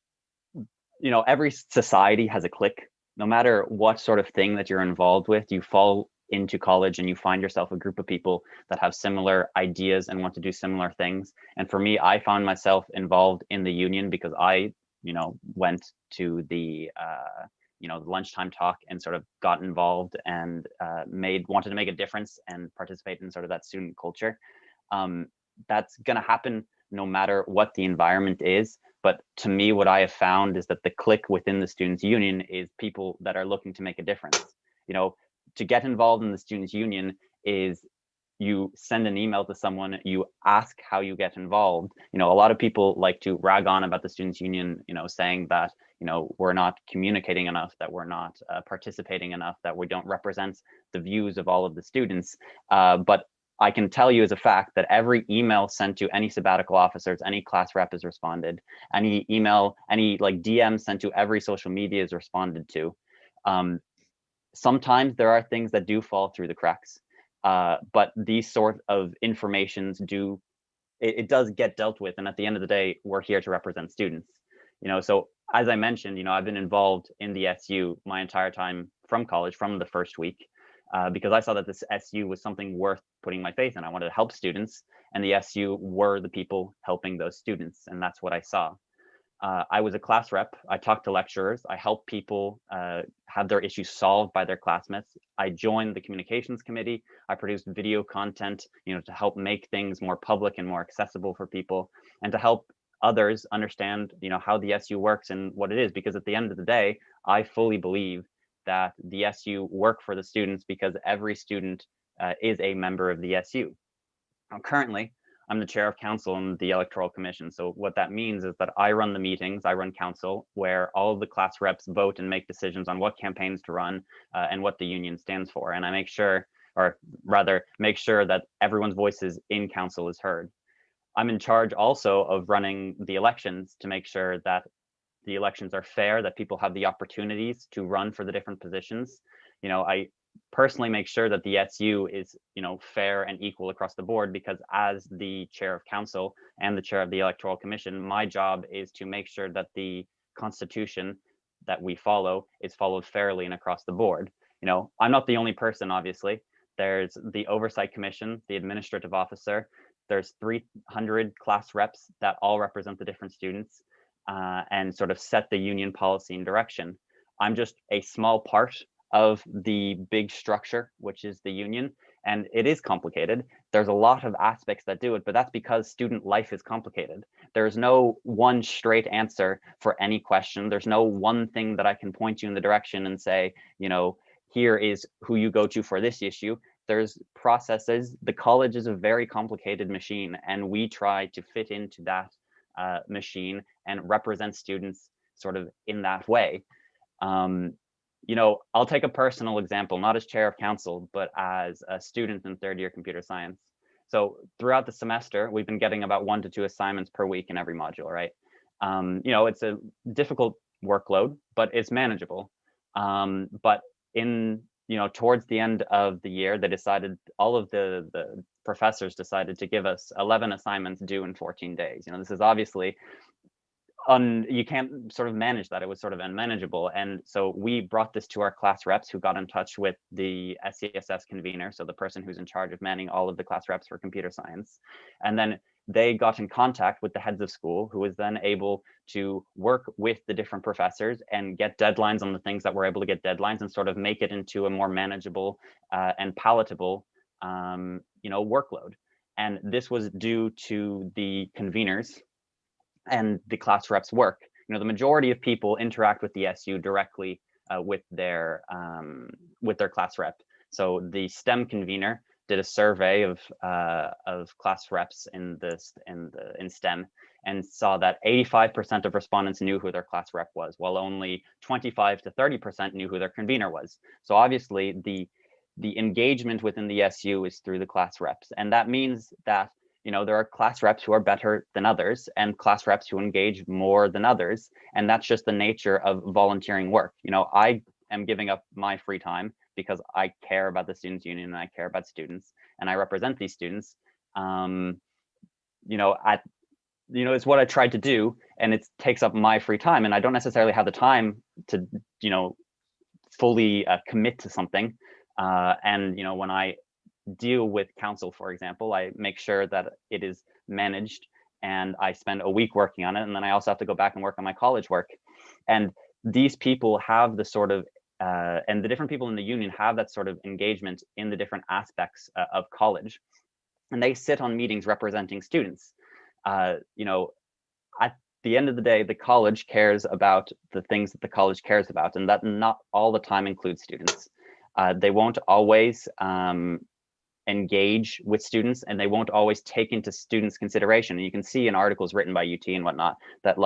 you know, every society has a clique. No matter what sort of thing that you're involved with, you fall into college and you find yourself a group of people that have similar ideas and want to do similar things. And for me, I found myself involved in the union because I, you know, went to the, you know, the lunchtime talk and sort of got involved and wanted to make a difference and participate in sort of that student culture. That's going to happen no matter what the environment is. But to me, what I have found is that the clique within the Students' Union is people that are looking to make a difference. You know, to get involved in the Students' Union is you send an email to someone, you ask how you get involved. You know, a lot of people like to rag on about the Students' Union, you know, saying that, you know, we're not communicating enough, that we're not participating enough, that we don't represent the views of all of the students. But I can tell you as a fact that every email sent to any sabbatical officers, any class rep is responded, any email, any like DM sent to every social media is responded to. Sometimes there are things that do fall through the cracks, but these sort of informations it does get dealt with. And at the end of the day, we're here to represent students. You know, so as I mentioned, you know, I've been involved in the SU my entire time from college, from the first week. Because I saw that this SU was something worth putting my faith in. I wanted to help students, and the SU were the people helping those students, and that's what I saw. I was a class rep. I talked to lecturers. I helped people have their issues solved by their classmates. I joined the communications committee. I produced video content, to help make things more public and more accessible for people, and to help others understand, how the SU works and what it is. Because at the end of the day, I fully believe that the SU work for the students because every student is a member of the SU. Now, currently, I'm the chair of council in the electoral commission. So what that means is that I run the meetings, I run council, where all of the class reps vote and make decisions on what campaigns to run and what the union stands for. And I make sure, or rather make sure that everyone's voices in council is heard. I'm in charge also of running the elections to make sure that the elections are fair, that people have the opportunities to run for the different positions. I personally make sure that the SU is, fair and equal across the board, because as the chair of council and the chair of the electoral commission, my job is to make sure that the constitution that we follow is followed fairly and across the board. I'm not the only person, obviously. There's the oversight commission, the administrative officer. There's 300 class reps that all represent the different students and sort of set the union policy and direction. I'm just a small part of the big structure, which is the union. And it is complicated. There's a lot of aspects that do it, but that's because student life is complicated. There's no one straight answer for any question. There's no one thing that I can point you in the direction and say, here is who you go to for this issue. There's processes. The college is a very complicated machine, and we try to fit into that machine and represent students sort of in that way. I'll take a personal example, not as chair of council, but as a student in third year computer science. So throughout the semester, we've been getting about 1 to 2 assignments per week in every module, right? It's a difficult workload, but it's manageable. But towards the end of the year, they decided, all of the professors decided to give us 11 assignments due in 14 days. This is obviously you can't sort of manage that. It was sort of unmanageable. And so we brought this to our class reps, who got in touch with the SCSS convener, so the person who's in charge of manning all of the class reps for computer science. And then they got in contact with the heads of school, who was then able to work with the different professors and get deadlines on the things that we're able to get deadlines, and sort of make it into a more manageable and palatable workload. And this was due to the conveners and the class reps work. The majority of people interact with the SU directly with their class rep. So the STEM convener did a survey of class reps in STEM, and saw that 85% of respondents knew who their class rep was, while only 25 to 30% knew who their convener was. So obviously the engagement within the SU is through the class reps, and that means that there are class reps who are better than others, and class reps who engage more than others. And that's just the nature of volunteering work. I am giving up my free time because I care about the students union and I care about students and I represent these students. It's what I tried to do, and it takes up my free time, and I don't necessarily have the time to, fully commit to something. When I deal with council, for example, I make sure that it is managed, and I spend a week working on it, and then I also have to go back and work on my college work. And these people have the sort of and the different people in the union have that sort of engagement in the different aspects of college, and they sit on meetings representing students. At the end of the day, the college cares about the things that the college cares about, and that not all the time includes students. They won't always engage with students, and they won't always take into students' consideration. And you can see in articles written by UT and whatnot that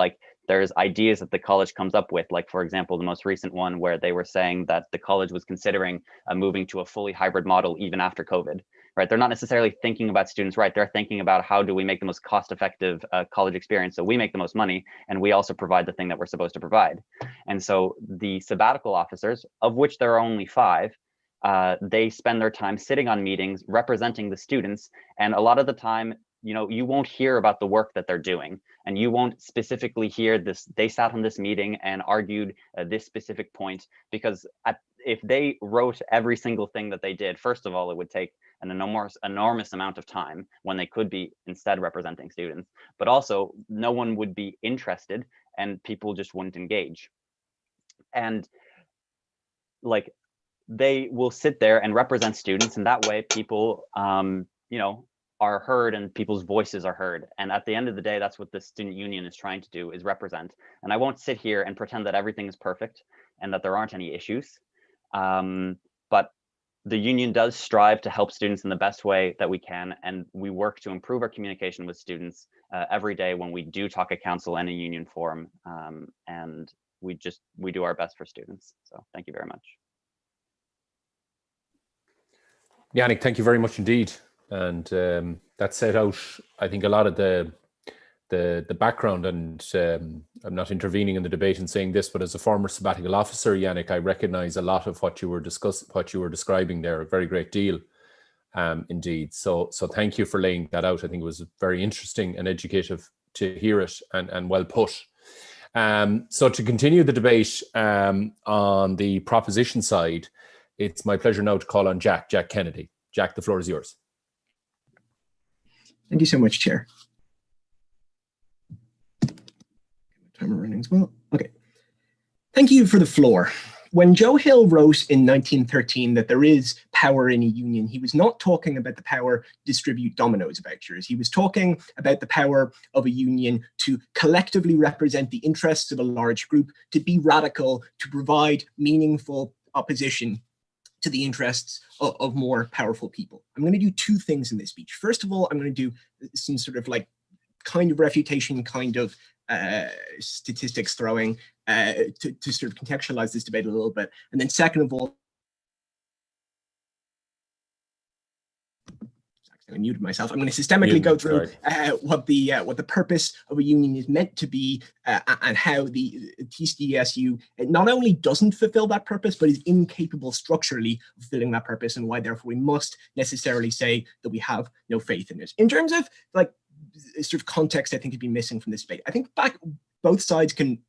there's ideas that the college comes up with, for example, the most recent one where they were saying that the college was considering moving to a fully hybrid model even after COVID, right? They're not necessarily thinking about students, right? They're thinking about how do we make the most cost-effective college experience so we make the most money, and we also provide the thing that we're supposed to provide. And so the sabbatical officers, of which there are only 5, they spend their time sitting on meetings representing the students, and a lot of the time you won't hear about the work that they're doing, and you won't specifically hear this, they sat on this meeting and argued this specific point, because if they wrote every single thing that they did, first of all, it would take an enormous amount of time when they could be instead representing students, but also no one would be interested and people just wouldn't engage. And like, they will sit there and represent students, and that way people, are heard and people's voices are heard. And at the end of the day, that's what the student union is trying to do, is represent. And I won't sit here and pretend that everything is perfect and that there aren't any issues. But the union does strive to help students in the best way that we can. And we work to improve our communication with students every day when we do talk at council and in union forum. And we do our best for students. So thank you very much. Yannick, thank you very much indeed. And that set out, I think, a lot of the background. And I'm not intervening in the debate and saying this, but as a former sabbatical officer, Yannick, I recognise a lot of what you were describing there, a very great deal, indeed. So thank you for laying that out. I think it was very interesting and educative to hear it, and well put. So to continue the debate on the proposition side, it's my pleasure now to call on Jack Kennedy. Jack, the floor is yours. Thank you so much, Chair. Timer running as well. Okay. Thank you for the floor. When Joe Hill wrote in 1913 that there is power in a union, he was not talking about the power to distribute dominoes vouchers. He was talking about the power of a union to collectively represent the interests of a large group, to be radical, to provide meaningful opposition to the interests of more powerful people. I'm going to do two things in this speech. First of all, I'm going to do some sort of kind of refutation, kind of statistics throwing to sort of contextualize this debate a little bit. And then second of all, I muted myself. I'm going to systemically go through what the purpose of a union is meant to be, and how the TSDSU not only doesn't fulfill that purpose, but is incapable structurally of fulfilling that purpose, and why therefore we must necessarily say that we have no faith in it. In terms of sort of context, I think has been missing from this debate. I think both sides can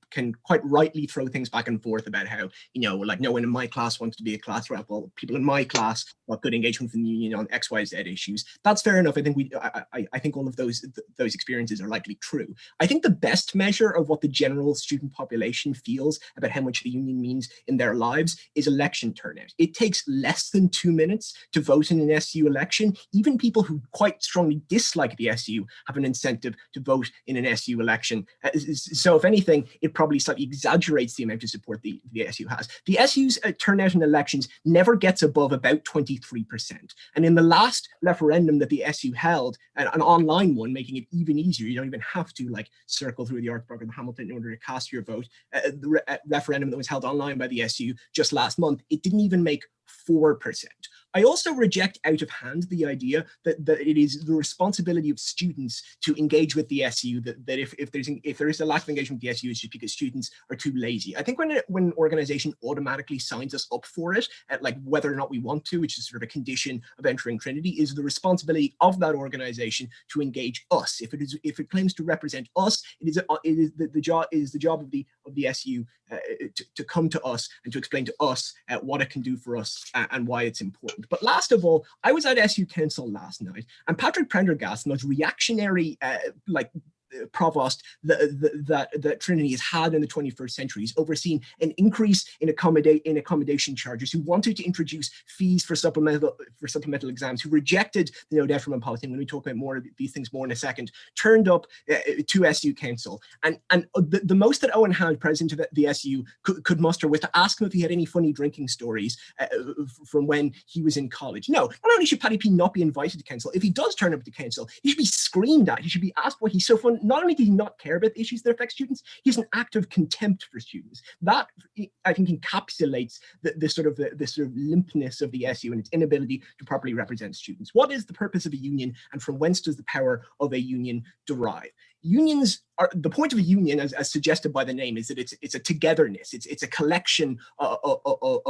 quite rightly throw things back and forth about how, no one in my class wants to be a class rep. Well, people in my class want good engagement from the union on X, Y, Z issues. That's fair enough. I think I think all of those experiences are likely true. I think the best measure of what the general student population feels about how much the union means in their lives is election turnout. It takes less than 2 minutes to vote in an SU election. Even people who quite strongly dislike the SU have an incentive to vote in an SU election. So if anything, it probably slightly exaggerates the amount of support the SU has. The SU's turnout in elections never gets above about 23%. And in the last referendum that the SU held, an online one, making it even easier, you don't even have to circle through the Artsburg and Hamilton in order to cast your vote. The referendum that was held online by the SU just last month, it didn't even make 4%. I also reject out of hand the idea that it is the responsibility of students to engage with the SU, that if there is a lack of engagement with the SU, it's just because students are too lazy. I think when an organization automatically signs us up for it, whether or not we want to, which is sort of a condition of entering Trinity, is the responsibility of that organization to engage us. If it claims to represent us, it is the job of the SU to come to us and to explain to us what it can do for us and why it's important. But last of all, I was at SU Council last night, and Patrick Prendergast, the most reactionary provost that Trinity has had in the 21st century, has overseen an increase in accommodation charges, who wanted to introduce fees for supplemental exams, who rejected the no detriment policy. I'm going to talk about more of these things more in a second. Turned up to SU Council, and the most that Owen Hand, president of the SU, could muster was to ask him if he had any funny drinking stories from when he was in college. No, not only should Paddy P not be invited to council, if he does turn up to council, he should be screamed at. He should be asked why he's so fun. Not only does he not care about the issues that affect students, he has an act of contempt for students. That, I think, encapsulates the sort of limpness of the SU and its inability to properly represent students. What is the purpose of a union, and from whence does the power of a union derive? Unions are, the point of a union, as suggested by the name, is that it's a togetherness. It's a collection of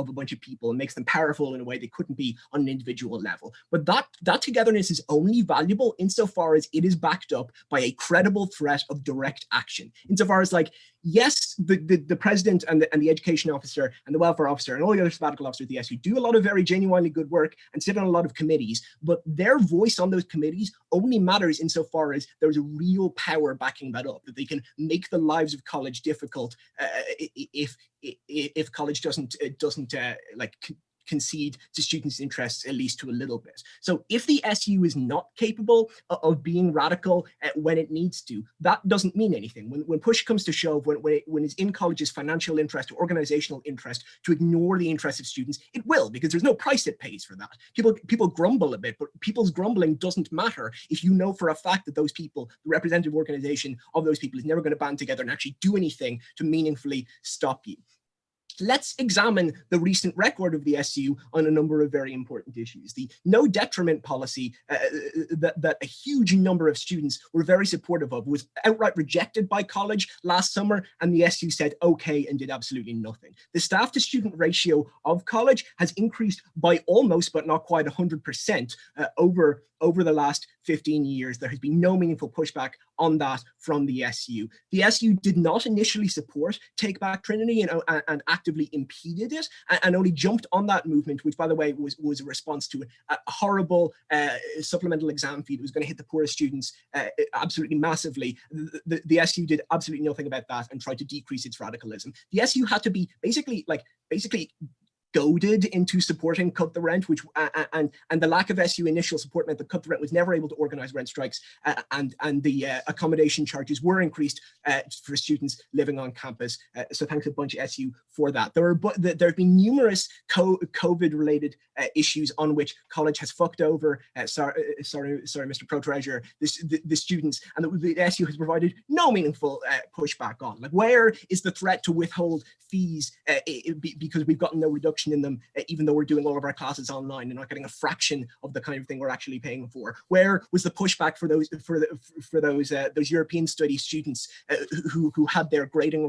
a bunch of people, and makes them powerful in a way they couldn't be on an individual level. But that togetherness is only valuable insofar as it is backed up by a credible threat of direct action. Insofar as, yes, the president and the education officer and the welfare officer and all the other sabbatical officers at the SU do a lot of very genuinely good work and sit on a lot of committees, but their voice on those committees only matters insofar as there's a real power backing that up. up, that they can make the lives of college difficult if college doesn't concede to students' interests, at least to a little bit. So if the SU is not capable of being radical when it needs to, that doesn't mean anything. When push comes to shove, when it's in college's financial interest or organizational interest to ignore the interests of students, it will, because there's no price it pays for that. People grumble a bit, but people's grumbling doesn't matter if you know for a fact that those people, the representative organization of those people, is never going to band together and actually do anything to meaningfully stop you. Let's examine the recent record of the SU on a number of very important issues. The no detriment policy that a huge number of students were very supportive of was outright rejected by college last summer, and the SU said okay and did absolutely nothing. The staff to student ratio of college has increased by almost, but not quite 100% over the last 15 years. There has been no meaningful pushback on that from the SU. The SU did not initially support Take Back Trinity and actively impeded it, and only jumped on that movement, which, by the way, was a response to a horrible supplemental exam fee that was going to hit the poorest students absolutely massively. The SU did absolutely nothing about that and tried to decrease its radicalism. The SU had to be basically goaded into supporting Cut the Rent, which and the lack of SU initial support meant that Cut the Rent was never able to organize rent strikes, and the accommodation charges were increased for students living on campus. So thanks a bunch of SU for that. There have been numerous COVID-related issues on which college has fucked over. Sorry, Mr. Pro Treasurer, the students, and the SU has provided no meaningful pushback on. Like, where is the threat to withhold fees because we've gotten no reduction in them, even though we're doing all of our classes online and not getting a fraction of the kind of thing we're actually paying for? Where was the pushback for those European study students who had their grading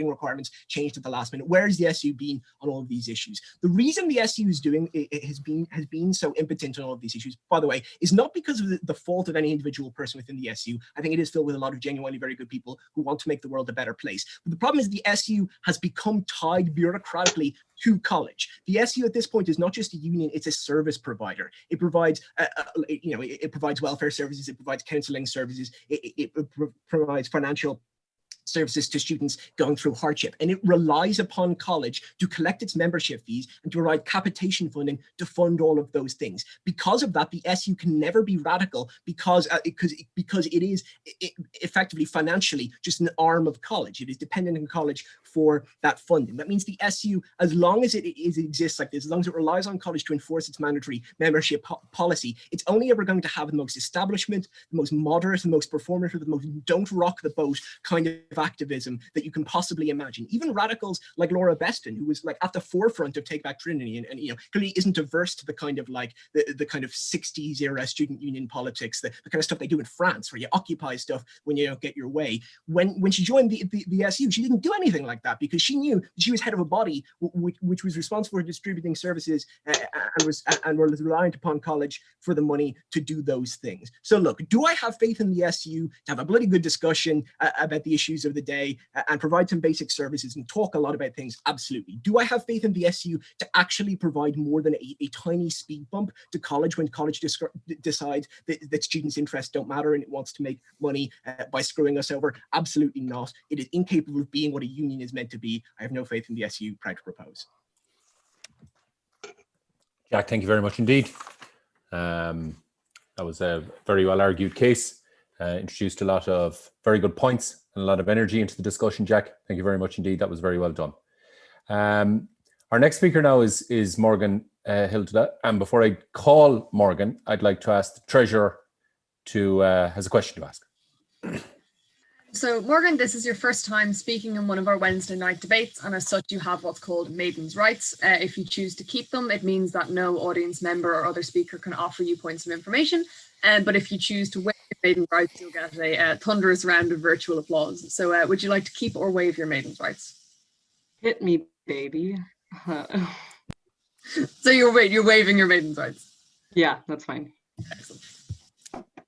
requirements changed at the last minute? Where is the SU been on all of these issues? The reason the SU is doing has been so impotent on all of these issues, by the way, is not because of the fault of any individual person within the SU. I think it is filled with a lot of genuinely very good people who want to make the world a better place. But the problem is the SU has become tied bureaucratically to college. The SU at this point is not just a union; it's a service provider. It provides, it provides welfare services, it provides counselling services, it provides financial services to students going through hardship, and it relies upon college to collect its membership fees and to provide capitation funding to fund all of those things. Because of that, the SU can never be radical because it is effectively financially just an arm of college. It is dependent on college for that funding. That means the SU, as long as it exists like this, as long as it relies on college to enforce its mandatory membership policy, it's only ever going to have the most establishment, the most moderate, the most performative, the most don't rock the boat kind of activism that you can possibly imagine. Even radicals like Laura Beston, who was like at the forefront of Take Back Trinity, and clearly isn't averse to the kind of like the kind of 60s era student union politics, the kind of stuff they do in France, where you occupy stuff when you don't get your way. When she joined the SU, she didn't do anything like that because she knew she was head of a body which was responsible for distributing services and was reliant upon college for the money to do those things. So look, do I have faith in the SU to have a bloody good discussion about the issues of the day and provide some basic services and talk a lot about things? Absolutely. Do I have faith in the SU to actually provide more than a tiny speed bump to college when college decides that students' interests don't matter and it wants to make money by screwing us over? Absolutely not. It is incapable of being what a union is meant to be. I have no faith in the SU. Proud to propose. Jack, thank you very much indeed. That was a very well argued case. Introduced a lot of very good points and a lot of energy into the discussion, Jack. Thank you very much indeed. That was very well done. Our next speaker now is Morgan Hilda. And before I call Morgan, I'd like to ask the Treasurer has a question to ask. So Morgan, this is your first time speaking in one of our Wednesday night debates, and as such you have what's called maiden's rights. If you choose to keep them, it means that no audience member or other speaker can offer you points of information. But if you choose to waive your maiden rights, you'll get a thunderous round of virtual applause. So would you like to keep or waive your maiden's rights? Hit me, baby. So you're waiving your maiden's rights? Yeah, that's fine. Excellent.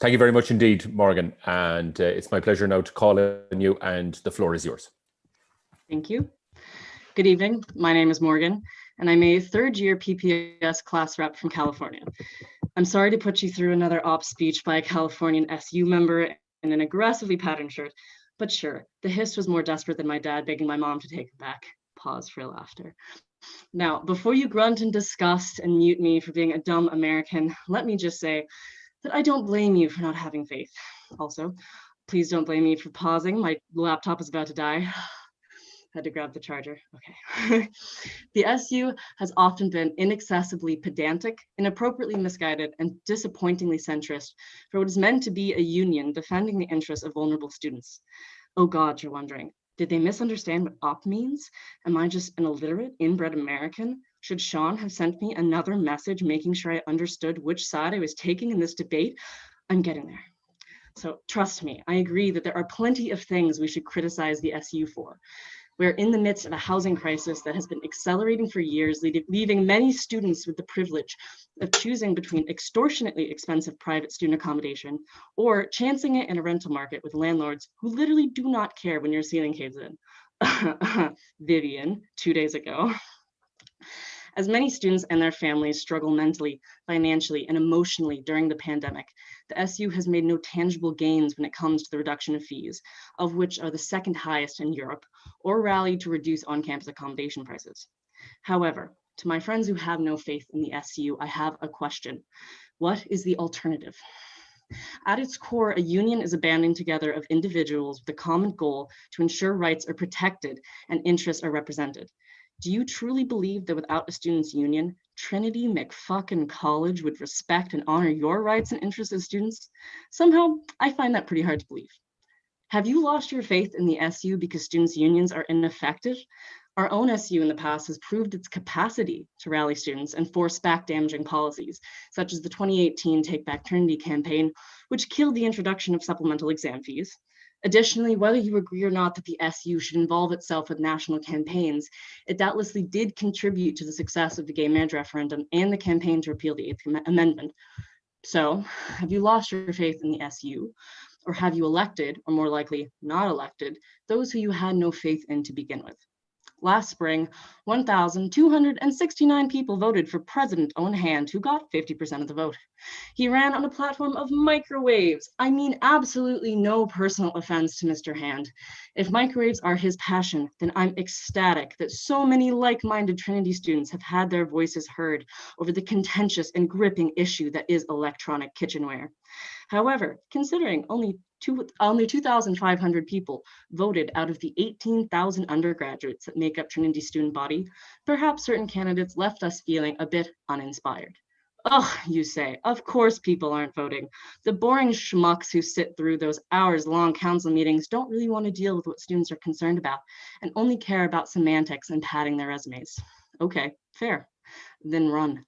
Thank you very much indeed, Morgan. And it's my pleasure now to call on you, and the floor is yours. Thank you. Good evening. My name is Morgan, and I'm a third-year PPS class rep from California. I'm sorry to put you through another op speech by a Californian SU member in an aggressively patterned shirt. But sure, the Hist was more desperate than my dad begging my mom to take it back. Pause for laughter. Now, before you grunt in disgust and mute me for being a dumb American, let me just say that I don't blame you for not having faith. Also, please don't blame me for pausing. My laptop is about to die. Had to grab the charger. Okay. The SU has often been inaccessibly pedantic, inappropriately misguided, and disappointingly centrist for what is meant to be a union defending the interests of vulnerable students. Oh God, you're wondering, did they misunderstand what op means? Am I just an illiterate, inbred American? Should Sean have sent me another message making sure I understood which side I was taking in this debate? I'm getting there. So trust me, I agree that there are plenty of things we should criticize the SU for. We're in the midst of a housing crisis that has been accelerating for years, leaving many students with the privilege of choosing between extortionately expensive private student accommodation or chancing it in a rental market with landlords who literally do not care when your ceiling caves in. Vivian, 2 days ago. As many students and their families struggle mentally, financially, and emotionally during the pandemic, the SU has made no tangible gains when it comes to the reduction of fees, of which are the second highest in Europe, or rallied to reduce on-campus accommodation prices. However, to my friends who have no faith in the SU, I have a question. What is the alternative? At its core, a union is a banding together of individuals with a common goal to ensure rights are protected and interests are represented. Do you truly believe that without a students' union, Trinity McFucking College would respect and honor your rights and interests as students? Somehow, I find that pretty hard to believe. Have you lost your faith in the SU because students' unions are ineffective? Our own SU in the past has proved its capacity to rally students and force back damaging policies, such as the 2018 Take Back Trinity campaign, which killed the introduction of supplemental exam fees. Additionally, whether you agree or not that the SU should involve itself with national campaigns, it doubtlessly did contribute to the success of the gay marriage referendum and the campaign to repeal the 8th Amendment. So, have you lost your faith in the SU? Or have you elected, or more likely not elected, those who you had no faith in to begin with? Last spring, 1,269 people voted for President Owen Hand, who got 50% of the vote. He ran on a platform of microwaves. I mean, absolutely no personal offense to Mr. Hand. If microwaves are his passion, then I'm ecstatic that so many like-minded Trinity students have had their voices heard over the contentious and gripping issue that is electronic kitchenware. However, considering only 2,500 people voted out of the 18,000 undergraduates that make up Trinity's student body, perhaps certain candidates left us feeling a bit uninspired. Oh, you say, of course people aren't voting. The boring schmucks who sit through those hours-long council meetings don't really want to deal with what students are concerned about and only care about semantics and padding their resumes. Okay, fair. Then run.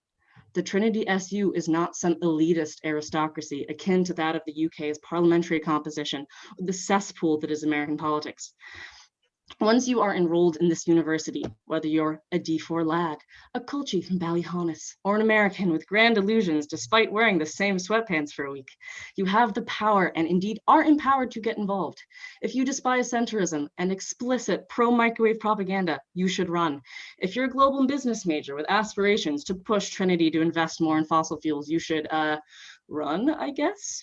The Trinity SU is not some elitist aristocracy akin to that of the UK's parliamentary composition, or the cesspool that is American politics. Once you are enrolled in this university, whether you're a D4 lad, a culchie from Ballyhonus, or an American with grand illusions despite wearing the same sweatpants for a week, you have the power and indeed are empowered to get involved. If you despise centrism and explicit pro-microwave propaganda, you should run. If you're a global business major with aspirations to push Trinity to invest more in fossil fuels, you should run, I guess.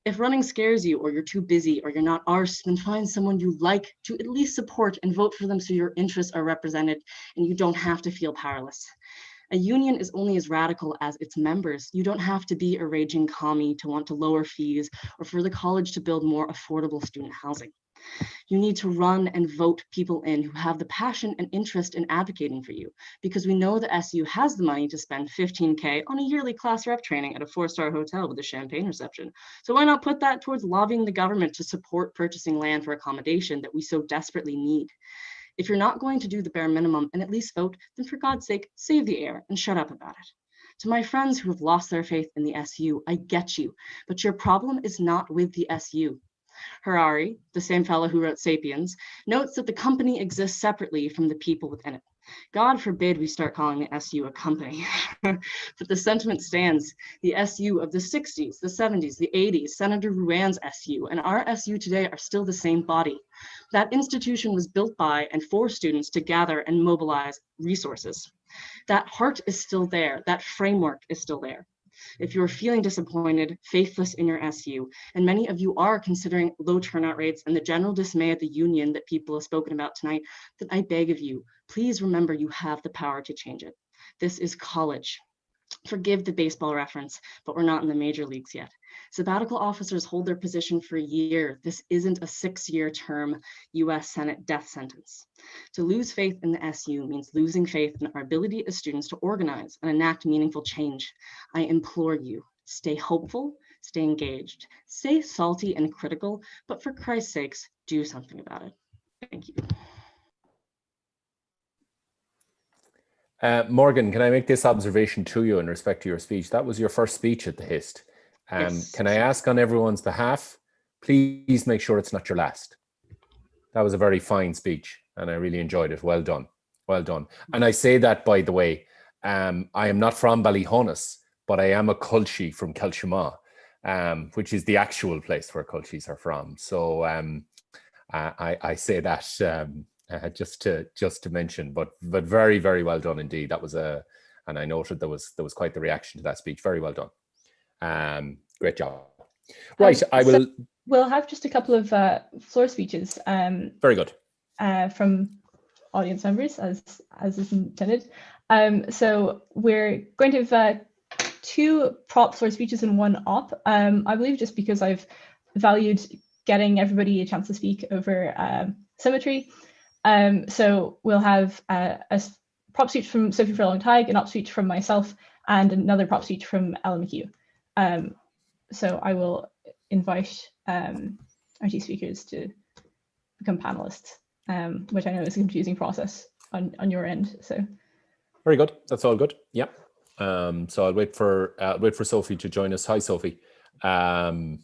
If running scares you, or you're too busy, or you're not arsed, then find someone you like to at least support and vote for them so your interests are represented and you don't have to feel powerless. A union is only as radical as its members. You don't have to be a raging commie to want to lower fees or for the college to build more affordable student housing. You need to run and vote people in who have the passion and interest in advocating for you, because we know the SU has the money to spend $15K on a yearly class rep training at a 4-star hotel with a champagne reception. So why not put that towards lobbying the government to support purchasing land for accommodation that we so desperately need? If you're not going to do the bare minimum and at least vote, then for God's sake, save the air and shut up about it. To my friends who have lost their faith in the SU, I get you, but your problem is not with the SU. Harari, the same fellow who wrote Sapiens, notes that the company exists separately from the people within it. God forbid we start calling the SU a company. But the sentiment stands. The SU of the 60s, the 70s, the 80s, Senator Ruan's SU, and our SU today are still the same body. That institution was built by and for students to gather and mobilize resources. That heart is still there. That framework is still there. If you're feeling disappointed, faithless in your SU, and many of you are considering low turnout rates and the general dismay at the union that people have spoken about tonight, then I beg of you, please remember you have the power to change it. This is college. Forgive the baseball reference, but we're not in the major leagues yet. Sabbatical officers hold their position for a year. This isn't a 6-year term US Senate death sentence. To lose faith in the SU means losing faith in our ability as students to organize and enact meaningful change. I implore you, stay hopeful, stay engaged, stay salty and critical, but for Christ's sakes, do something about it. Thank you. Morgan, can I make this observation to you in respect to your speech? That was your first speech at the Hist. Yes. Can I ask on everyone's behalf, please make sure it's not your last. That was a very fine speech and I really enjoyed it. Well done. Well done. And I say that, by the way, I am not from Ballyhonus, but I am a Culchie from Kelshima, which is the actual place where Culchies are from. So I say that just to mention, but very, very well done indeed. That was and I noted there was quite the reaction to that speech. Very well done. Great job. Right, I will. So we'll have just a couple of floor speeches. Very good. From audience members, as is intended. So we're going to have 2 prop floor speeches and 1 op. I believe just because I've valued getting everybody a chance to speak over symmetry. So we'll have a prop speech from Sophie Furlong-Tighe, an op speech from myself, and another prop speech from Ellen McHugh. So I will invite our 2 speakers to become panelists, which I know is a confusing process on your end. So very good. That's all good. Yeah. So I'll wait for Sophie to join us. Hi, Sophie. So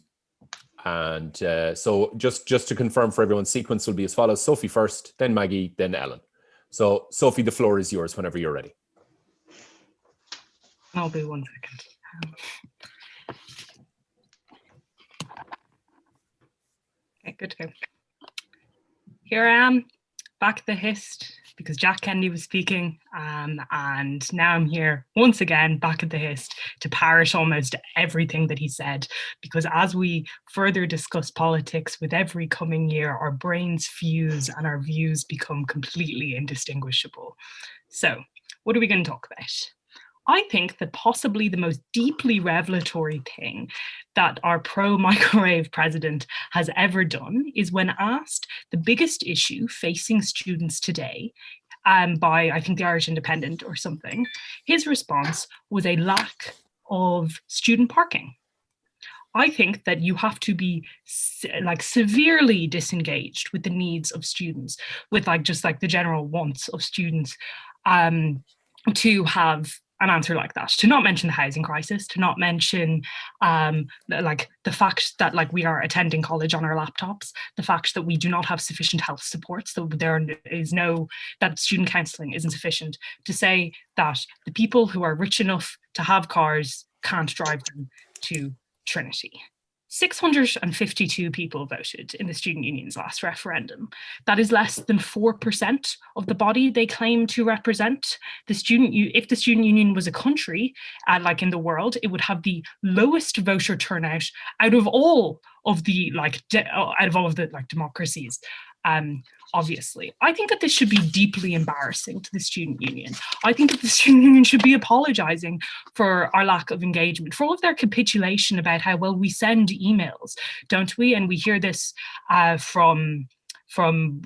just to confirm for everyone, sequence will be as follows: Sophie first, then Maggie, then Ellen. So Sophie, the floor is yours whenever you're ready. I'll be 1 second. Okay, good to go. Here I am, back at the Hist, because Jack Kennedy was speaking, and now I'm here once again back at the Hist to parrot almost everything that he said, because as we further discuss politics with every coming year, our brains fuse and our views become completely indistinguishable. So what are we going to talk about? I think that possibly the most deeply revelatory thing that our pro-microwave president has ever done is when asked the biggest issue facing students today by, I think, the Irish Independent or something, his response was a lack of student parking. I think that you have to be severely disengaged with the needs of students, with just the general wants of students, to have an answer like that, to not mention the housing crisis, to not mention the fact that we are attending college on our laptops, the fact that we do not have sufficient health supports, so that student counselling isn't sufficient, to say that the people who are rich enough to have cars can't drive them to Trinity. 652 people voted in the student union's last referendum. That is less than 4% of the body they claim to represent. If the student union was a country, in the world, it would have the lowest voter turnout out of all of the democracies. Obviously, I think that this should be deeply embarrassing to the student union. I think that the student union should be apologizing for our lack of engagement, for all of their capitulation about how well we send emails, don't we? And we hear this from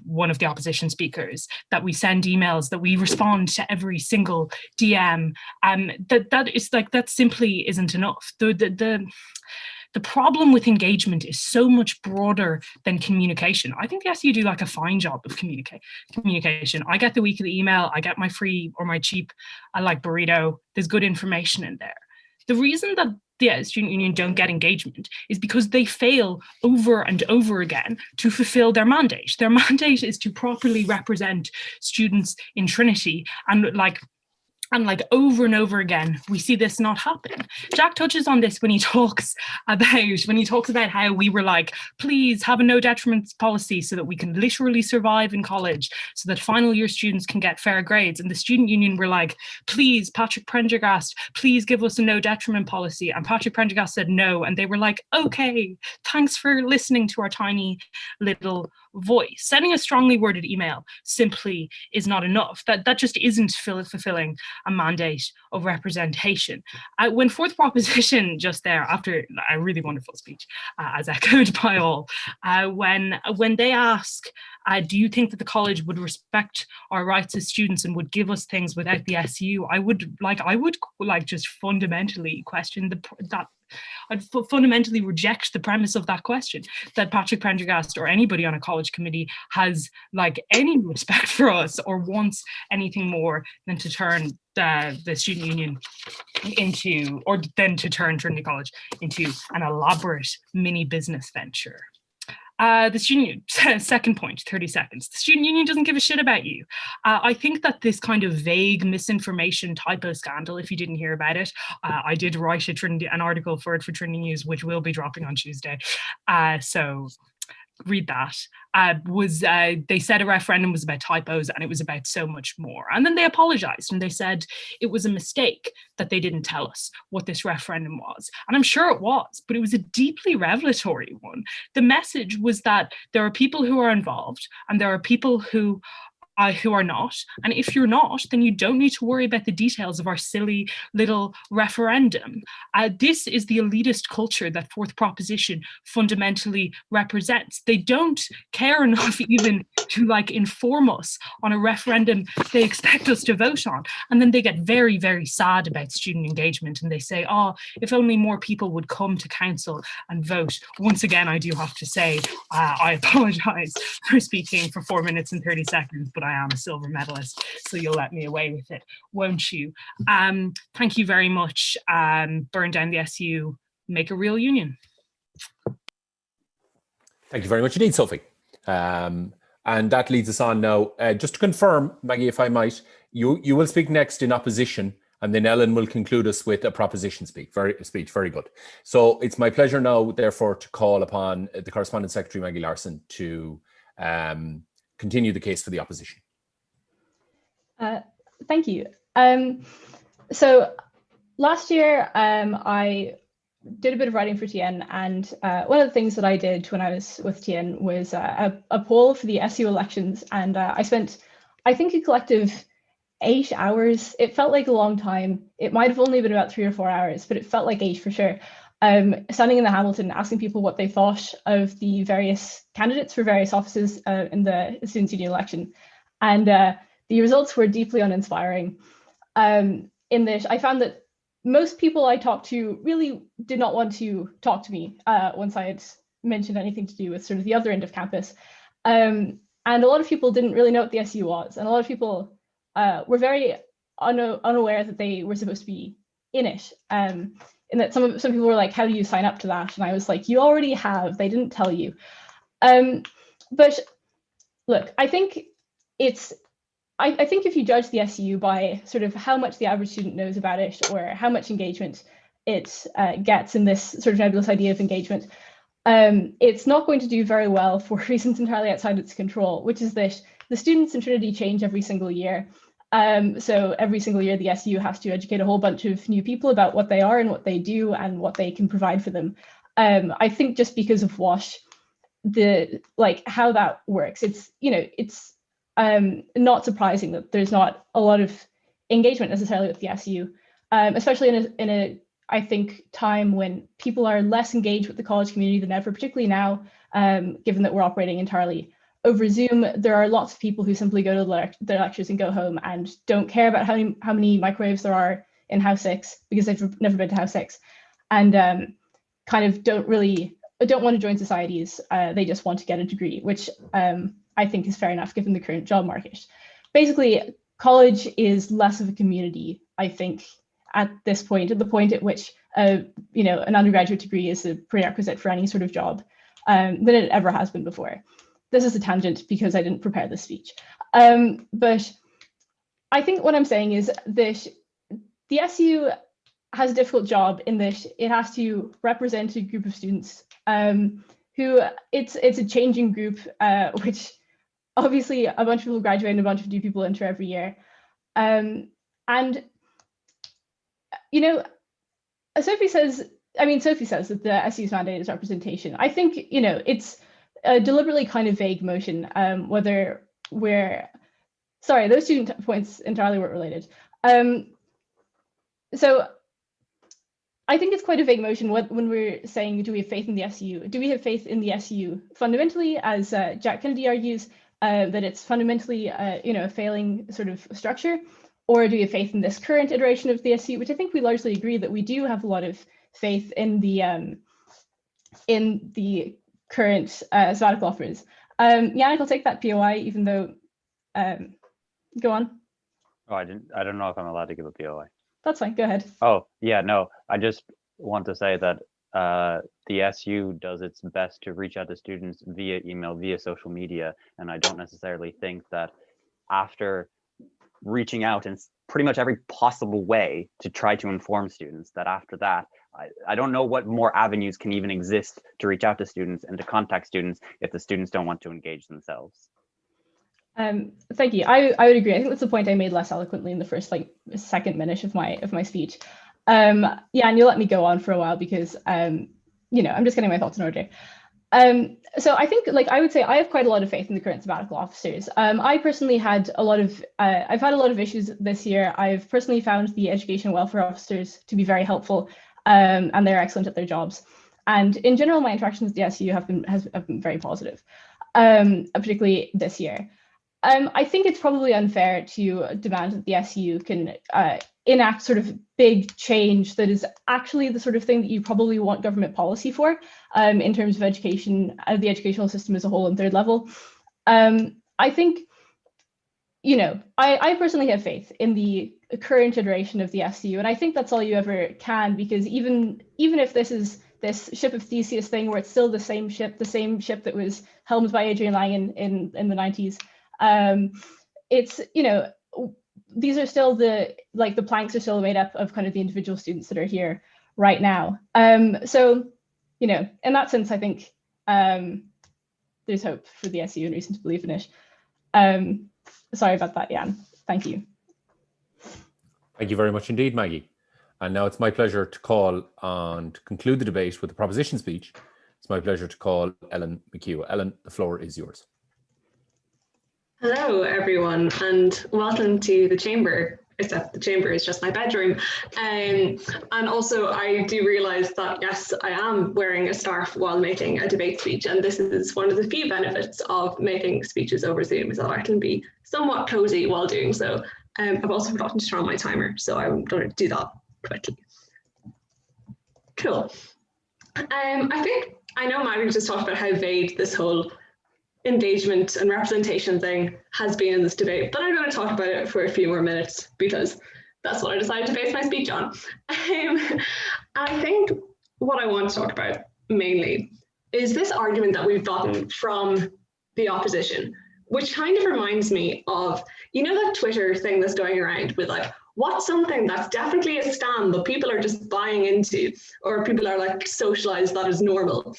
one of the opposition speakers, that we send emails, that we respond to every single DM. That simply isn't enough. The problem with engagement is so much broader than communication. I think the SU do a fine job of communication. I get the weekly email, I get my free or my cheap, burrito. There's good information in there. The reason that the student union don't get engagement is because they fail over and over again to fulfill their mandate. Their mandate is to properly represent students in Trinity, and And like over and over again, we see this not happen. Jack touches on this when he talks about how we were like, please have a no detriment policy so that we can literally survive in college, so that final year students can get fair grades. And the student union were like, please, Patrick Prendergast, please give us a no detriment policy. And Patrick Prendergast said no. And they were like, okay, thanks for listening to our tiny little voice. Sending a strongly worded email simply is not enough. That just isn't fulfilling a mandate of representation. When fourth proposition just there, after a really wonderful speech, as echoed by all, when they ask, do you think that the college would respect our rights as students and would give us things without the SU? I would just fundamentally question I'd fundamentally reject the premise of that question, that Patrick Prendergast or anybody on a college committee has like any respect for us or wants anything more than to turn the student union into, or then to turn Trinity College into an elaborate mini business venture. The student union, second point, 30 seconds. The student union doesn't give a shit about you. I think that this kind of vague misinformation typo scandal, if you didn't hear about it, I did write an article for it for Trinity News, which will be dropping on Tuesday. So read that. They said a referendum was about typos and it was about so much more. And then they apologized and they said it was a mistake that they didn't tell us what this referendum was. And I'm sure it was, but it was a deeply revelatory one. The message was that there are people who are involved and there are people who are not. And if you're not, then you don't need to worry about the details of our silly little referendum. This is the elitist culture that fourth proposition fundamentally represents. They don't care enough even to like inform us on a referendum they expect us to vote on. And then they get very, very sad about student engagement. And they say, oh, if only more people would come to council and vote. Once again, I do have to say, I apologize for speaking for 4 minutes and 30 seconds, but I am a silver medalist, so you'll let me away with it, won't you? Thank you very much. Burn down the SU, make a real union. Thank you very much indeed, Sophie. And that leads us on now. Just to confirm, Maggie, if I might, you will speak next in opposition, and then Ellen will conclude us with a proposition speech. Very good. So it's my pleasure now, therefore, to call upon the Correspondence Secretary, Maggie Larson, to continue the case for the opposition. Thank you. So last year, I did a bit of writing for TN, and one of the things that I did when I was with TN was a poll for the SU elections, and I spent, I think, a collective 8 hours. It felt like a long time. It might have only been about 3 or 4 hours, but it felt like 8 for sure. Standing in the Hamilton, asking people what they thought of the various candidates for various offices in the Students' Union election. And the results were deeply uninspiring. In that I found that most people I talked to really did not want to talk to me once I had mentioned anything to do with sort of the other end of campus. And a lot of people didn't really know what the SU was. And a lot of people were very unaware that they were supposed to be in it. And that some people were like, how do you sign up to that? And I was like, you already have, they didn't tell you. But look, I think if you judge the SU by sort of how much the average student knows about it or how much engagement it gets in this sort of nebulous idea of engagement, it's not going to do very well for reasons entirely outside its control, which is that the students in Trinity change every single year. So every single year, the SU has to educate a whole bunch of new people about what they are and what they do and what they can provide for them. I think just because of how that works, it's not surprising that there's not a lot of engagement necessarily with the SU, especially in a I think time when people are less engaged with the college community than ever, particularly now, given that we're operating entirely over Zoom. There are lots of people who simply go to their lectures and go home and don't care about how many microwaves there are in House 6 because they've never been to House 6, and kind of don't want to join societies. They just want to get a degree, which I think is fair enough given the current job market. Basically, college is less of a community, I think, at this point, at the point at which an undergraduate degree is a prerequisite for any sort of job, than it ever has been before. This is a tangent because I didn't prepare this speech. But I think what I'm saying is that the SU has a difficult job in that it has to represent a group of students who it's a changing group, which obviously a bunch of people graduate and a bunch of new people enter every year. And, you know, Sophie says that the SU's mandate is representation. I think, you know, it's a deliberately kind of vague motion, whether we're, sorry, those student points entirely weren't related. So I think it's quite a vague motion when we're saying, do we have faith in the SU? Do we have faith in the SU fundamentally, as Jack Kennedy argues, that it's fundamentally, you know, a failing sort of structure? Or do we have faith in this current iteration of the SU, which I think we largely agree that we do have a lot of faith in the current sabbatical offers. Yannick, I'll take that POI, even though, go on. Oh, I don't know if I'm allowed to give a POI. That's fine, go ahead. Oh, yeah, no, I just want to say that the SU does its best to reach out to students via email, via social media, and I don't necessarily think that after reaching out in pretty much every possible way to try to inform students, that after that, I don't know what more avenues can even exist to reach out to students and to contact students if the students don't want to engage themselves. Thank you. I would agree. I think that's the point I made less eloquently in the first second minute of my speech. Yeah, and you'll let me go on for a while because you know, I'm just getting my thoughts in order. So I think, like, I would say I have quite a lot of faith in the current sabbatical officers. I personally had a lot of, I've had a lot of issues this year. I've personally found the education and welfare officers to be very helpful, and they're excellent at their jobs. And in general, my interactions with the SU have been very positive, particularly this year. I think it's probably unfair to demand that the SU can enact sort of big change that is actually the sort of thing that you probably want government policy for, in terms of education, the educational system as a whole and third level. I think, you know, I personally have faith in the current iteration of the SU, and I think that's all you ever can, because even if this is this ship of Theseus thing where it's still the same ship that was helmed by Adrian Lang in the 90s, it's, you know, these are still the planks are still made up of kind of the individual students that are here right now. So, you know, in that sense, I think there's hope for the SU and reason to believe in it. Sorry about that, Jan. Thank you. Thank you very much indeed, Maggie. And now it's my pleasure to call on to conclude the debate with a proposition speech. It's my pleasure to call Ellen McHugh. Ellen, the floor is yours. Hello, everyone, and welcome to the chamber, except the chamber is just my bedroom. And also, I do realise that, yes, I am wearing a scarf while making a debate speech, and this is one of the few benefits of making speeches over Zoom, is that I can be somewhat cosy while doing so. I've also forgotten to turn on my timer, so I'm going to do that quickly. Cool. I know Maggie just talked about how vague this whole engagement and representation thing has been in this debate, but I'm going to talk about it for a few more minutes because that's what I decided to base my speech on. I think what I want to talk about mainly is this argument that we've gotten from the opposition, which kind of reminds me of, you know, that Twitter thing that's going around with like, what's something that's definitely a scam, but people are just buying into, or people are like socialized that is normal.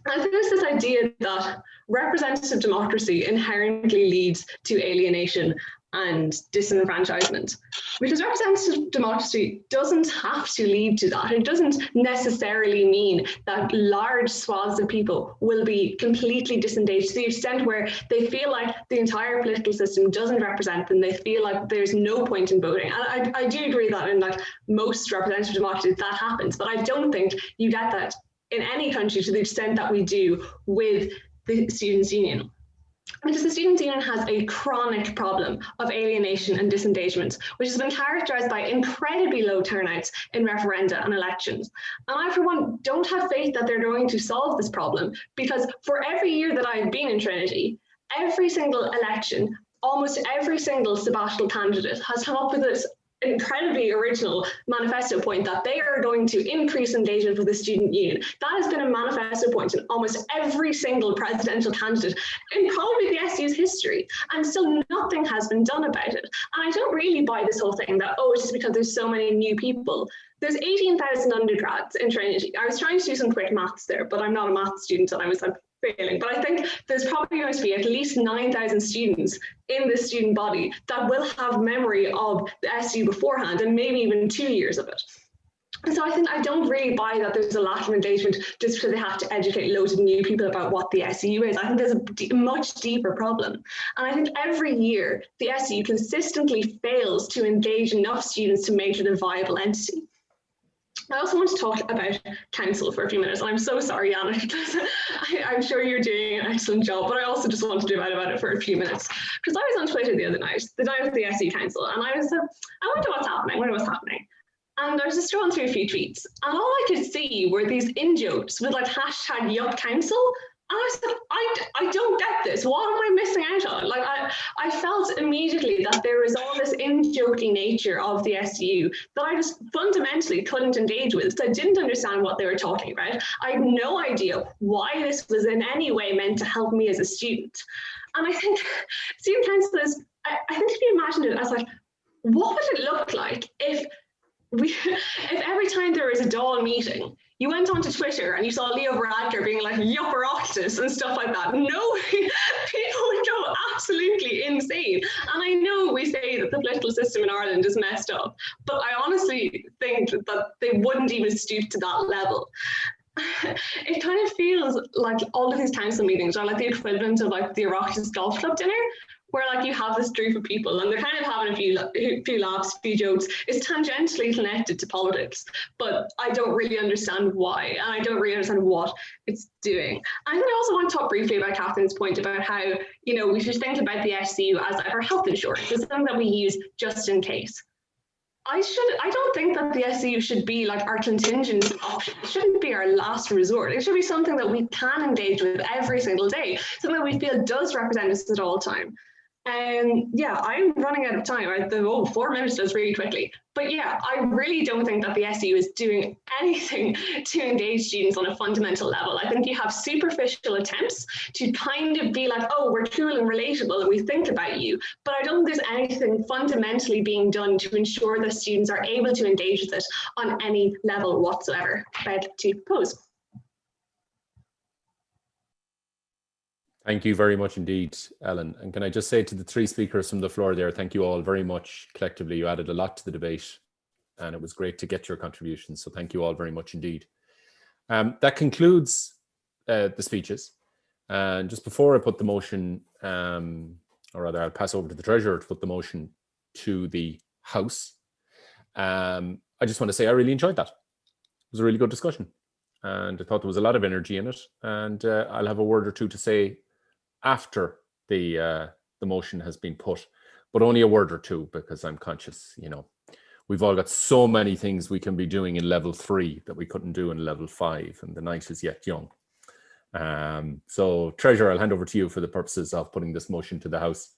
I think there's this idea that representative democracy inherently leads to alienation and disenfranchisement, because representative democracy doesn't have to lead to that. It doesn't necessarily mean that large swaths of people will be completely disengaged to the extent where they feel like the entire political system doesn't represent them. They feel like there's no point in voting. And I do agree that in like most representative democracies that happens, but I don't think you get that in any country to the extent that we do with the Students' Union. Because the Students' Union has a chronic problem of alienation and disengagement, which has been characterised by incredibly low turnouts in referenda and elections. And I, for one, don't have faith that they're going to solve this problem, because for every year that I've been in Trinity, every single election, almost every single sabbatical candidate has come up with this incredibly original manifesto point that they are going to increase engagement with the student union. That has been a manifesto point in almost every single presidential candidate in probably the SU SU's history, and still nothing has been done about it. And I don't really buy this whole thing that, oh, it's just because there's so many new people. There's 18,000 undergrads in Trinity. I was trying to do some quick maths there, but I'm not a maths student and I was failing. But I think there's probably going to be at least 9,000 students in the student body that will have memory of the SU beforehand, and maybe even 2 years of it. And so I don't really buy that there's a lack of engagement just because they have to educate loads of new people about what the SU is. I think there's a much deeper problem. And I think every year the SU consistently fails to engage enough students to make it a viable entity. I also want to talk about council for a few minutes, and I'm so sorry, Anna, because I'm sure you're doing an excellent job, but I also just want to do about it for a few minutes, because I was on Twitter the other night, the night of the SU Council, and I was I wonder what's happening. And I was just scrolling through a few tweets, and all I could see were these in-jokes with like hashtag Yup Council. And I was like, I don't get this. What am I missing out on? Like, I felt immediately that there was all this in-joking nature of the SU that I just fundamentally couldn't engage with. So I didn't understand what they were talking about. I had no idea why this was in any way meant to help me as a student. And I think student council is, I think if you imagined it as like, what would it look like if every time there was a Dáil meeting, you went onto Twitter and you saw Leo Varadkar being like Yupperoctus and stuff like that. No, people would go absolutely insane. And I know we say that the political system in Ireland is messed up, but I honestly think that they wouldn't even stoop to that level. It kind of feels like all of these council meetings are like the equivalent of like the Oireachtas Golf Club dinner, where like you have this group of people and they're kind of having a few laughs, a few jokes. It's tangentially connected to politics, but I don't really understand why, and I don't really understand what it's doing. I think I also want to talk briefly about Catherine's point about how, you know, we should think about the SU as like our health insurance. It's something that we use just in case. I don't think that the SU should be like our contingency option. It shouldn't be our last resort. It should be something that we can engage with every single day, something that we feel does represent us at all time. And yeah, I'm running out of time. 4 minutes does really quickly. But yeah, I really don't think that the SU is doing anything to engage students on a fundamental level. I think you have superficial attempts to kind of be like, oh, we're cool and relatable and we think about you. But I don't think there's anything fundamentally being done to ensure that students are able to engage with it on any level whatsoever. I'd to propose. Thank you very much indeed, Ellen. And can I just say to the 3 speakers from the floor there, thank you all very much collectively. You added a lot to the debate and it was great to get your contributions. So thank you all very much indeed. That concludes the speeches. And just before I put the motion, or rather I'll pass over to the Treasurer to put the motion to the House. I just want to say I really enjoyed that. It was a really good discussion. And I thought there was a lot of energy in it. And I'll have a word or two to say after the motion has been put, but only a word or two, because I'm conscious, you know, we've all got so many things we can be doing in level 3 that we couldn't do in level 5, and the night is yet young. So Treasurer, I'll hand over to you for the purposes of putting this motion to the House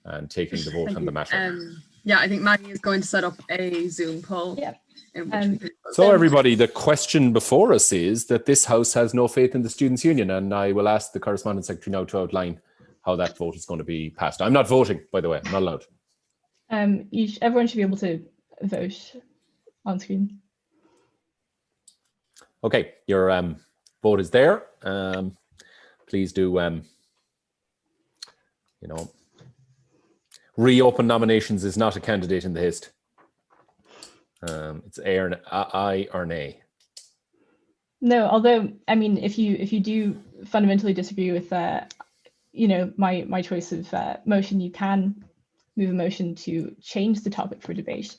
and taking the vote on the matter. Yeah, I think Maggie is going to set up a Zoom poll. Yeah. So everybody, the question before us is that this House has no faith in the Students' Union, and I will ask the Correspondence Secretary now to outline how that vote is going to be passed. I'm not voting, by the way, I'm not allowed. Everyone should be able to vote on screen. Okay, your vote is there. Please do, you know, reopen nominations is not a candidate in the Hist. It's aye or nay. No, although I mean, if you do fundamentally disagree with you know, my choice of motion, you can move a motion to change the topic for debate.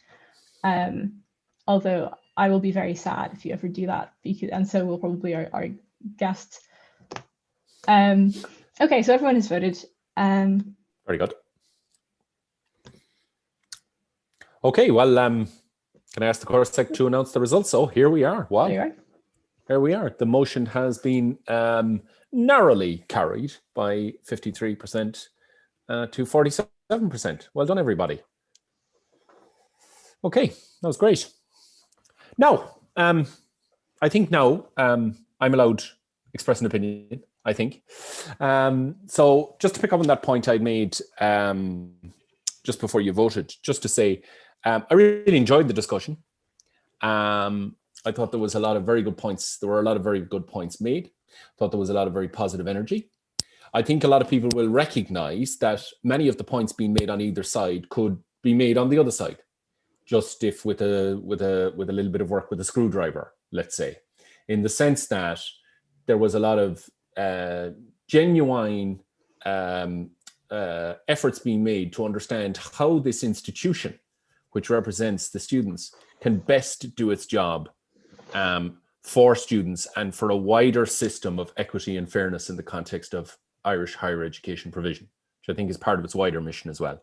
Although I will be very sad if you ever do that, because, and so will probably our guests. Okay, so everyone has voted. Very good. Okay, well, can I ask the Corps Sec to announce the results? Oh, here we are. Wow. Here we are. The motion has been narrowly carried by 53% to 47%. Well done, everybody. Okay, that was great. Now, I think now I'm allowed to express an opinion I think. So just to pick up on that point I'd made just before you voted, just to say, I really enjoyed the discussion. I thought there was a lot of very good points. There were a lot of very good points made. I thought there was a lot of very positive energy. I think a lot of people will recognize that many of the points being made on either side could be made on the other side, just if with a little bit of work with a screwdriver, let's say, in the sense that there was a lot of genuine efforts being made to understand how this institution, which represents the students, can best do its job for students and for a wider system of equity and fairness in the context of Irish higher education provision, which I think is part of its wider mission as well.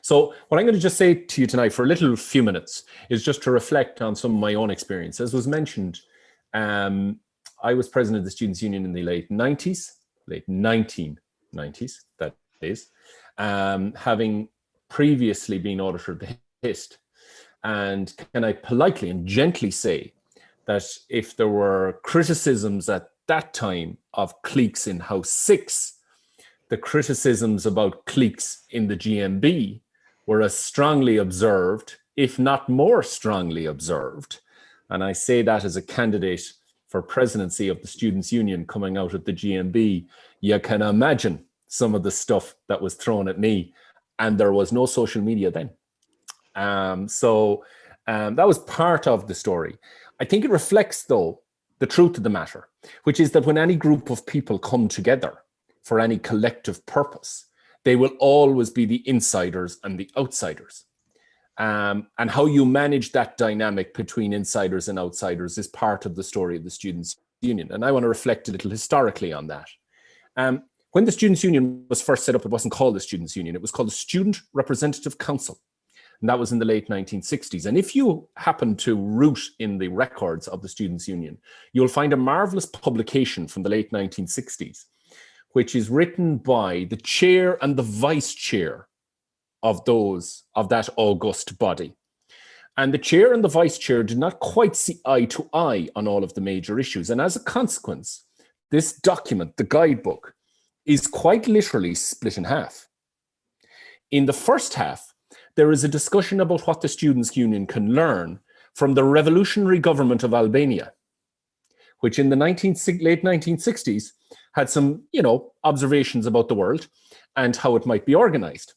So what I'm going to just say to you tonight for a little few minutes is just to reflect on some of my own experience. As was mentioned, I was president of the Students' Union in the late 1990s, that is, having previously been auditor of the Hist. And can I politely and gently say that if there were criticisms at that time of cliques in House 6, the criticisms about cliques in the GMB were as strongly observed, if not more strongly observed. And I say that as a candidate for presidency of the Students' Union coming out of the GMB. You can imagine some of the stuff that was thrown at me, and there was no social media then. So that was part of the story. I think it reflects, though, the truth of the matter, which is that when any group of people come together for any collective purpose, they will always be the insiders and the outsiders. And how you manage that dynamic between insiders and outsiders is part of the story of the Students' Union. And I want to reflect a little historically on that. When the Students' Union was first set up, it wasn't called the Students' Union. It was called the Student Representative Council. And that was in the late 1960s. And if you happen to root in the records of the Students' Union, you'll find a marvelous publication from the late 1960s, which is written by the chair and the vice chair of that august body. And the chair and the vice chair did not quite see eye to eye on all of the major issues. And as a consequence, this document, the guidebook, is quite literally split in half. In the first half, there is a discussion about what the Students' Union can learn from the revolutionary government of Albania, which in the late 1960s had some, observations about the world and how it might be organized.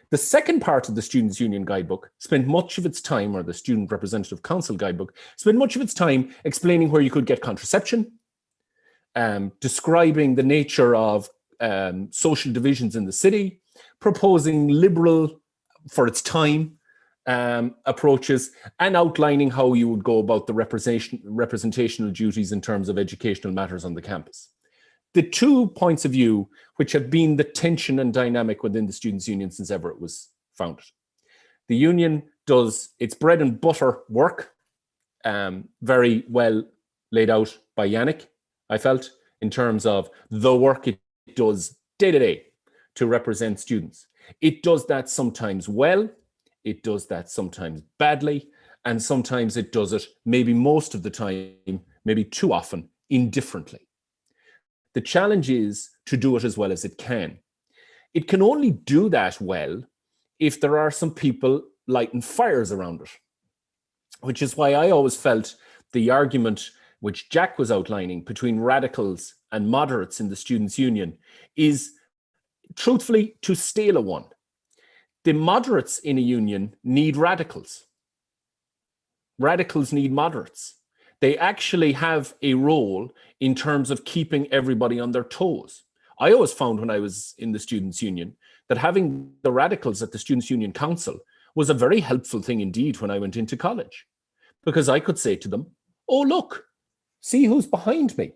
The second part of the Students' Union guidebook spent much of its time, or the Student Representative Council guidebook, spent much of its time explaining where you could get contraception, describing the nature of social divisions in the city, proposing liberal, for its time, approaches, and outlining how you would go about the representational duties in terms of educational matters on the campus. The two points of view which have been the tension and dynamic within the Students' Union since ever it was founded. The union does its bread and butter work, very well laid out by Yannick, I felt, in terms of the work it does day to day to represent students. It does that sometimes well, it does that sometimes badly, and sometimes it does it, maybe most of the time, maybe too often, indifferently. The challenge is to do it as well as it can. It can only do that well if there are some people lighting fires around it, which is why I always felt the argument which Jack was outlining between radicals and moderates in the Students' Union is truthfully too stale a one. The moderates in a union need radicals. Radicals need moderates. They actually have a role in terms of keeping everybody on their toes. I always found when I was in the Students' Union that having the radicals at the Students' Union Council was a very helpful thing indeed when I went into college, because I could say to them, oh, look, see who's behind me.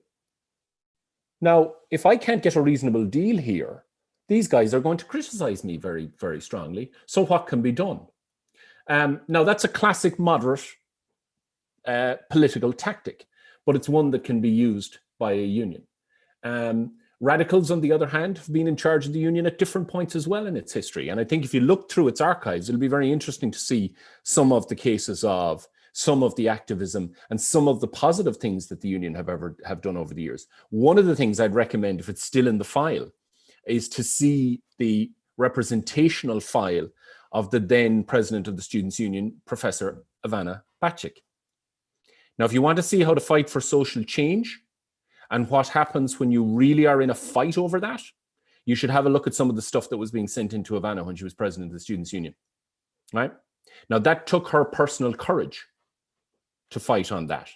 Now, if I can't get a reasonable deal here, these guys are going to criticize me very, very strongly. So what can be done? Now, that's a classic moderate political tactic, but it's one that can be used by a union. Radicals, on the other hand, have been in charge of the union at different points as well in its history. And I think if you look through its archives, it'll be very interesting to see some of the cases of some of the activism and some of the positive things that the union have done over the years. One of the things I'd recommend, if it's still in the file, is to see the representational file of the then president of the Students' Union, Professor Ivana Bacik. Now, if you want to see how to fight for social change and what happens when you really are in a fight over that, you should have a look at some of the stuff that was being sent into Ivana when she was president of the Students' Union, right? Now, that took her personal courage to fight on that.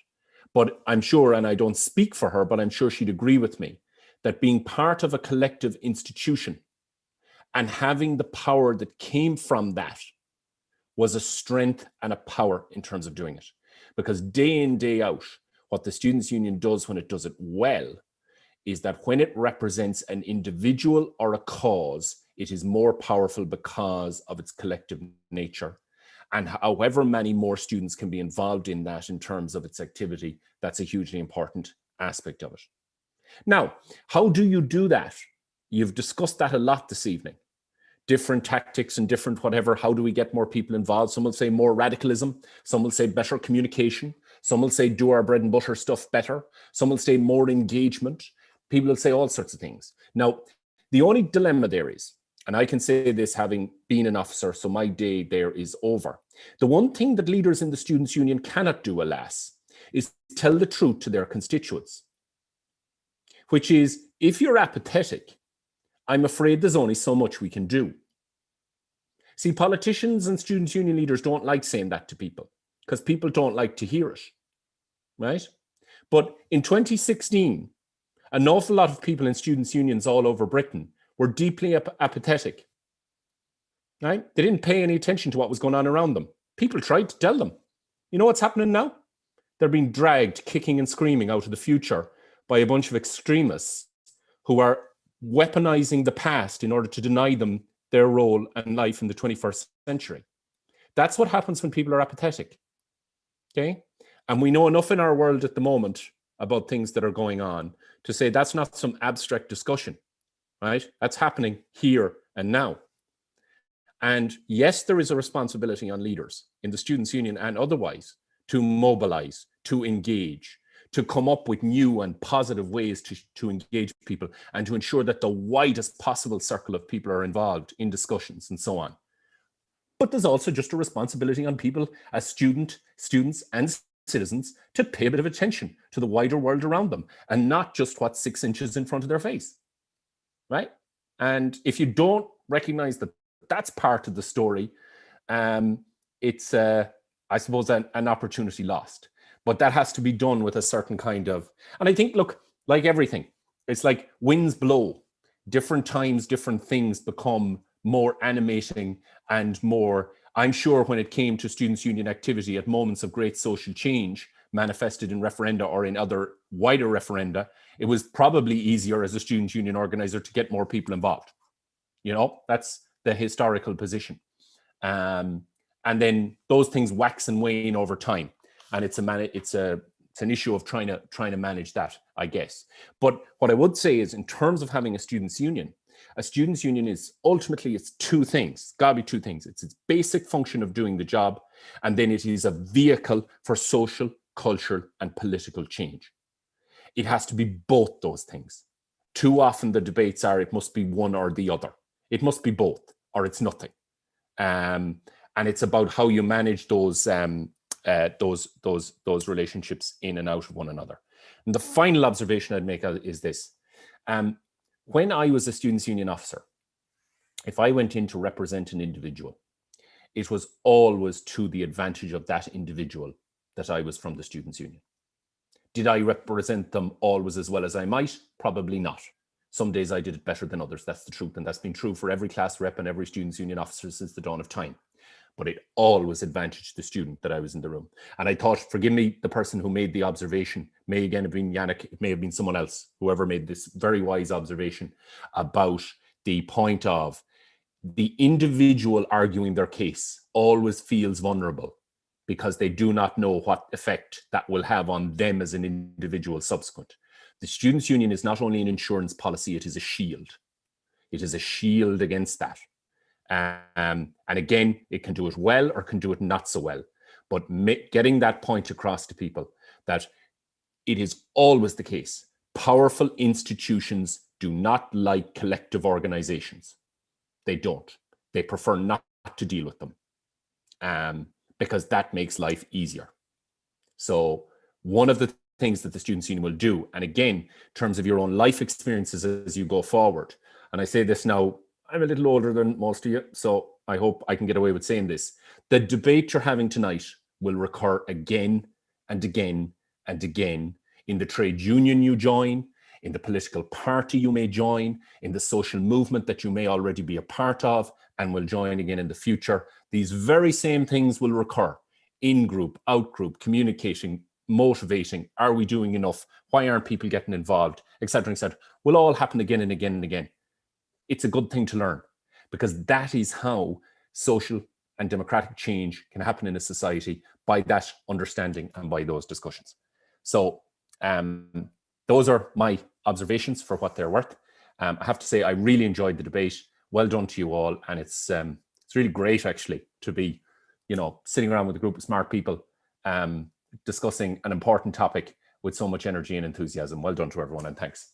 But I'm sure, and I don't speak for her, but I'm sure she'd agree with me, that being part of a collective institution and having the power that came from that was a strength and a power in terms of doing it. Because day in, day out, what the Students' Union does when it does it well is that when it represents an individual or a cause, it is more powerful because of its collective nature. And however many more students can be involved in that in terms of its activity, that's a hugely important aspect of it. Now, how do you do that? You've discussed that a lot this evening. Different tactics and different whatever. How do we get more people involved? Some will say more radicalism. Some will say better communication. Some will say do our bread and butter stuff better. Some will say more engagement. People will say all sorts of things. Now, the only dilemma there is, and I can say this having been an officer, so my day there is over. The one thing that leaders in the Students' Union cannot do, alas, is tell the truth to their constituents. Which is, if you're apathetic, I'm afraid there's only so much we can do. See, politicians and Students' Union leaders don't like saying that to people because people don't like to hear it, right? But in 2016, an awful lot of people in Students' Unions all over Britain were deeply apathetic, right? They didn't pay any attention to what was going on around them. People tried to tell them. You know what's happening now? They're being dragged, kicking and screaming out of the future by a bunch of extremists who are weaponizing the past in order to deny them their role and life in the 21st century. That's what happens when people are apathetic, okay? And we know enough in our world at the moment about things that are going on to say that's not some abstract discussion, right? That's happening here and now. And yes, there is a responsibility on leaders in the Students' Union and otherwise to mobilize, to engage, to come up with new and positive ways to engage people and to ensure that the widest possible circle of people are involved in discussions and so on. But there's also just a responsibility on people as students and citizens to pay a bit of attention to the wider world around them and not just what's 6 inches in front of their face, right? And if you don't recognize that that's part of the story, it's, I suppose, an opportunity lost. But that has to be done with a certain kind of, and I think, look, like everything, it's like winds blow. Different times, different things become more animating and more, I'm sure when it came to Students' Union activity at moments of great social change manifested in referenda or in other wider referenda, it was probably easier as a Students' Union organizer to get more people involved. You know, that's the historical position. And then those things wax and wane over time. And it's an issue of trying to manage that, I guess. But what I would say is, in terms of having a students' union is ultimately, it's two things. It's got to be two things. It's its basic function of doing the job, and then it is a vehicle for social, cultural, and political change. It has to be both those things. Too often the debates are it must be one or the other. It must be both, or it's nothing. And it's about how you manage those relationships in and out of one another. And the final observation I'd make is this. When I was a Students' Union officer, if I went in to represent an individual, it was always to the advantage of that individual that I was from the Students' Union. Did I represent them always as well as I might? Probably not. Some days I did it better than others. That's the truth. And that's been true for every class rep and every Students' Union officer since the dawn of time. But it always advantaged the student that I was in the room. And I thought, forgive me, the person who made the observation may again have been Yannick, it may have been someone else, whoever made this very wise observation about the point of the individual arguing their case always feels vulnerable because they do not know what effect that will have on them as an individual subsequent. The Students' Union is not only an insurance policy, it is a shield. It is a shield against that. And again, it can do it well or can do it not so well. but getting that point across to people that it is always the case. Powerful institutions do not like collective organizations. They don't. They prefer not to deal with them because that makes life easier. So one of the things that the Students' Union will do, and again, in terms of your own life experiences as you go forward, and I say this now, I'm a little older than most of you, so I hope I can get away with saying this. The debate you're having tonight will recur again and again and again in the trade union you join, in the political party you may join, in the social movement that you may already be a part of and will join again in the future. These very same things will recur: in group, out group, communicating, motivating, are we doing enough, why aren't people getting involved, etc., etc. Will all happen again and again and again. It's a good thing to learn, because that is how social and democratic change can happen in a society, by that understanding and by those discussions. So those are my observations for what they're worth. I have to say I really enjoyed the debate. Well done to you all, and it's really great actually to be, you know, sitting around with a group of smart people discussing an important topic with so much energy and enthusiasm. Well done to everyone, and thanks.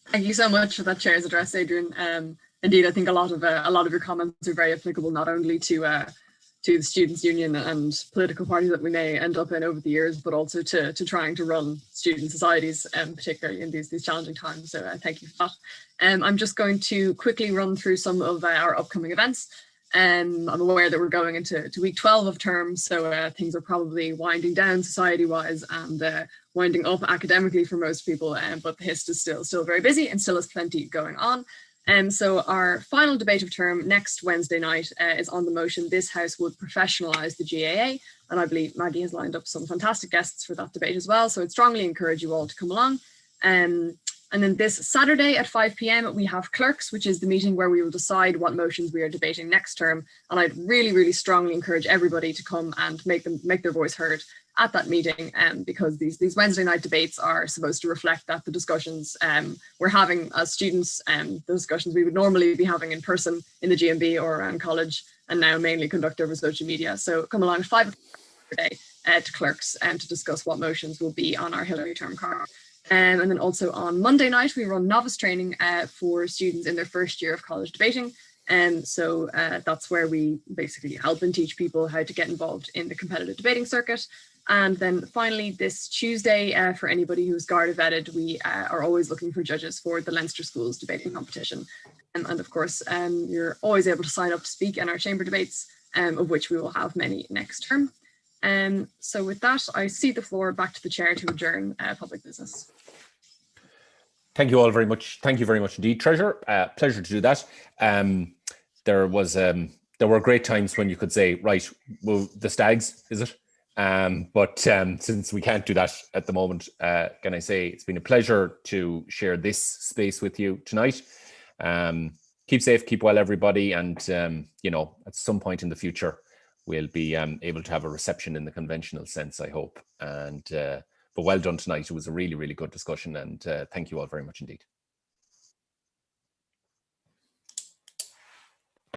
Thank you so much for that chair's address, Adrian. Indeed, I think a lot of your comments are very applicable not only to the Students' Union and political parties that we may end up in over the years, but also to trying to run student societies, particularly in these challenging times. So thank you for that. I'm just going to quickly run through some of our upcoming events. I'm aware that we're going into week 12 of term, so things are probably winding down society-wise and winding up academically for most people, but the Hist is still very busy and still has plenty going on. So our final debate of term next Wednesday night is on the motion, "This House would professionalise the GAA," and I believe Maggie has lined up some fantastic guests for that debate as well, so I'd strongly encourage you all to come along. And then this Saturday at 5 p.m, we have clerks, which is the meeting where we will decide what motions we are debating next term. And I'd really strongly encourage everybody to come and make their voice heard at that meeting, because these Wednesday night debates are supposed to reflect that the discussions we're having as students, the discussions we would normally be having in person in the GMB or around college, and now mainly conduct over social media. So come along at 5 o'clock today to clerks to discuss what motions will be on our Hillary term card. And then also on Monday night, we run novice training for students in their first year of college debating. And so that's where we basically help and teach people how to get involved in the competitive debating circuit. And then finally, this Tuesday, for anybody who's Garda vetted, we are always looking for judges for the Leinster Schools debating competition. And of course, you're always able to sign up to speak in our chamber debates, of which we will have many next term. So with that, I cede the floor back to the chair to adjourn public business. Thank you all very much. Thank you very much indeed, Treasurer. Pleasure to do that. There were great times when you could say, right, well, the Stags, is it? But since we can't do that at the moment, can I say it's been a pleasure to share this space with you tonight. Keep safe, keep well, everybody, and you know, at some point in the future, we'll be able to have a reception in the conventional sense, I hope. And but well done tonight. It was a really good discussion, and thank you all very much indeed.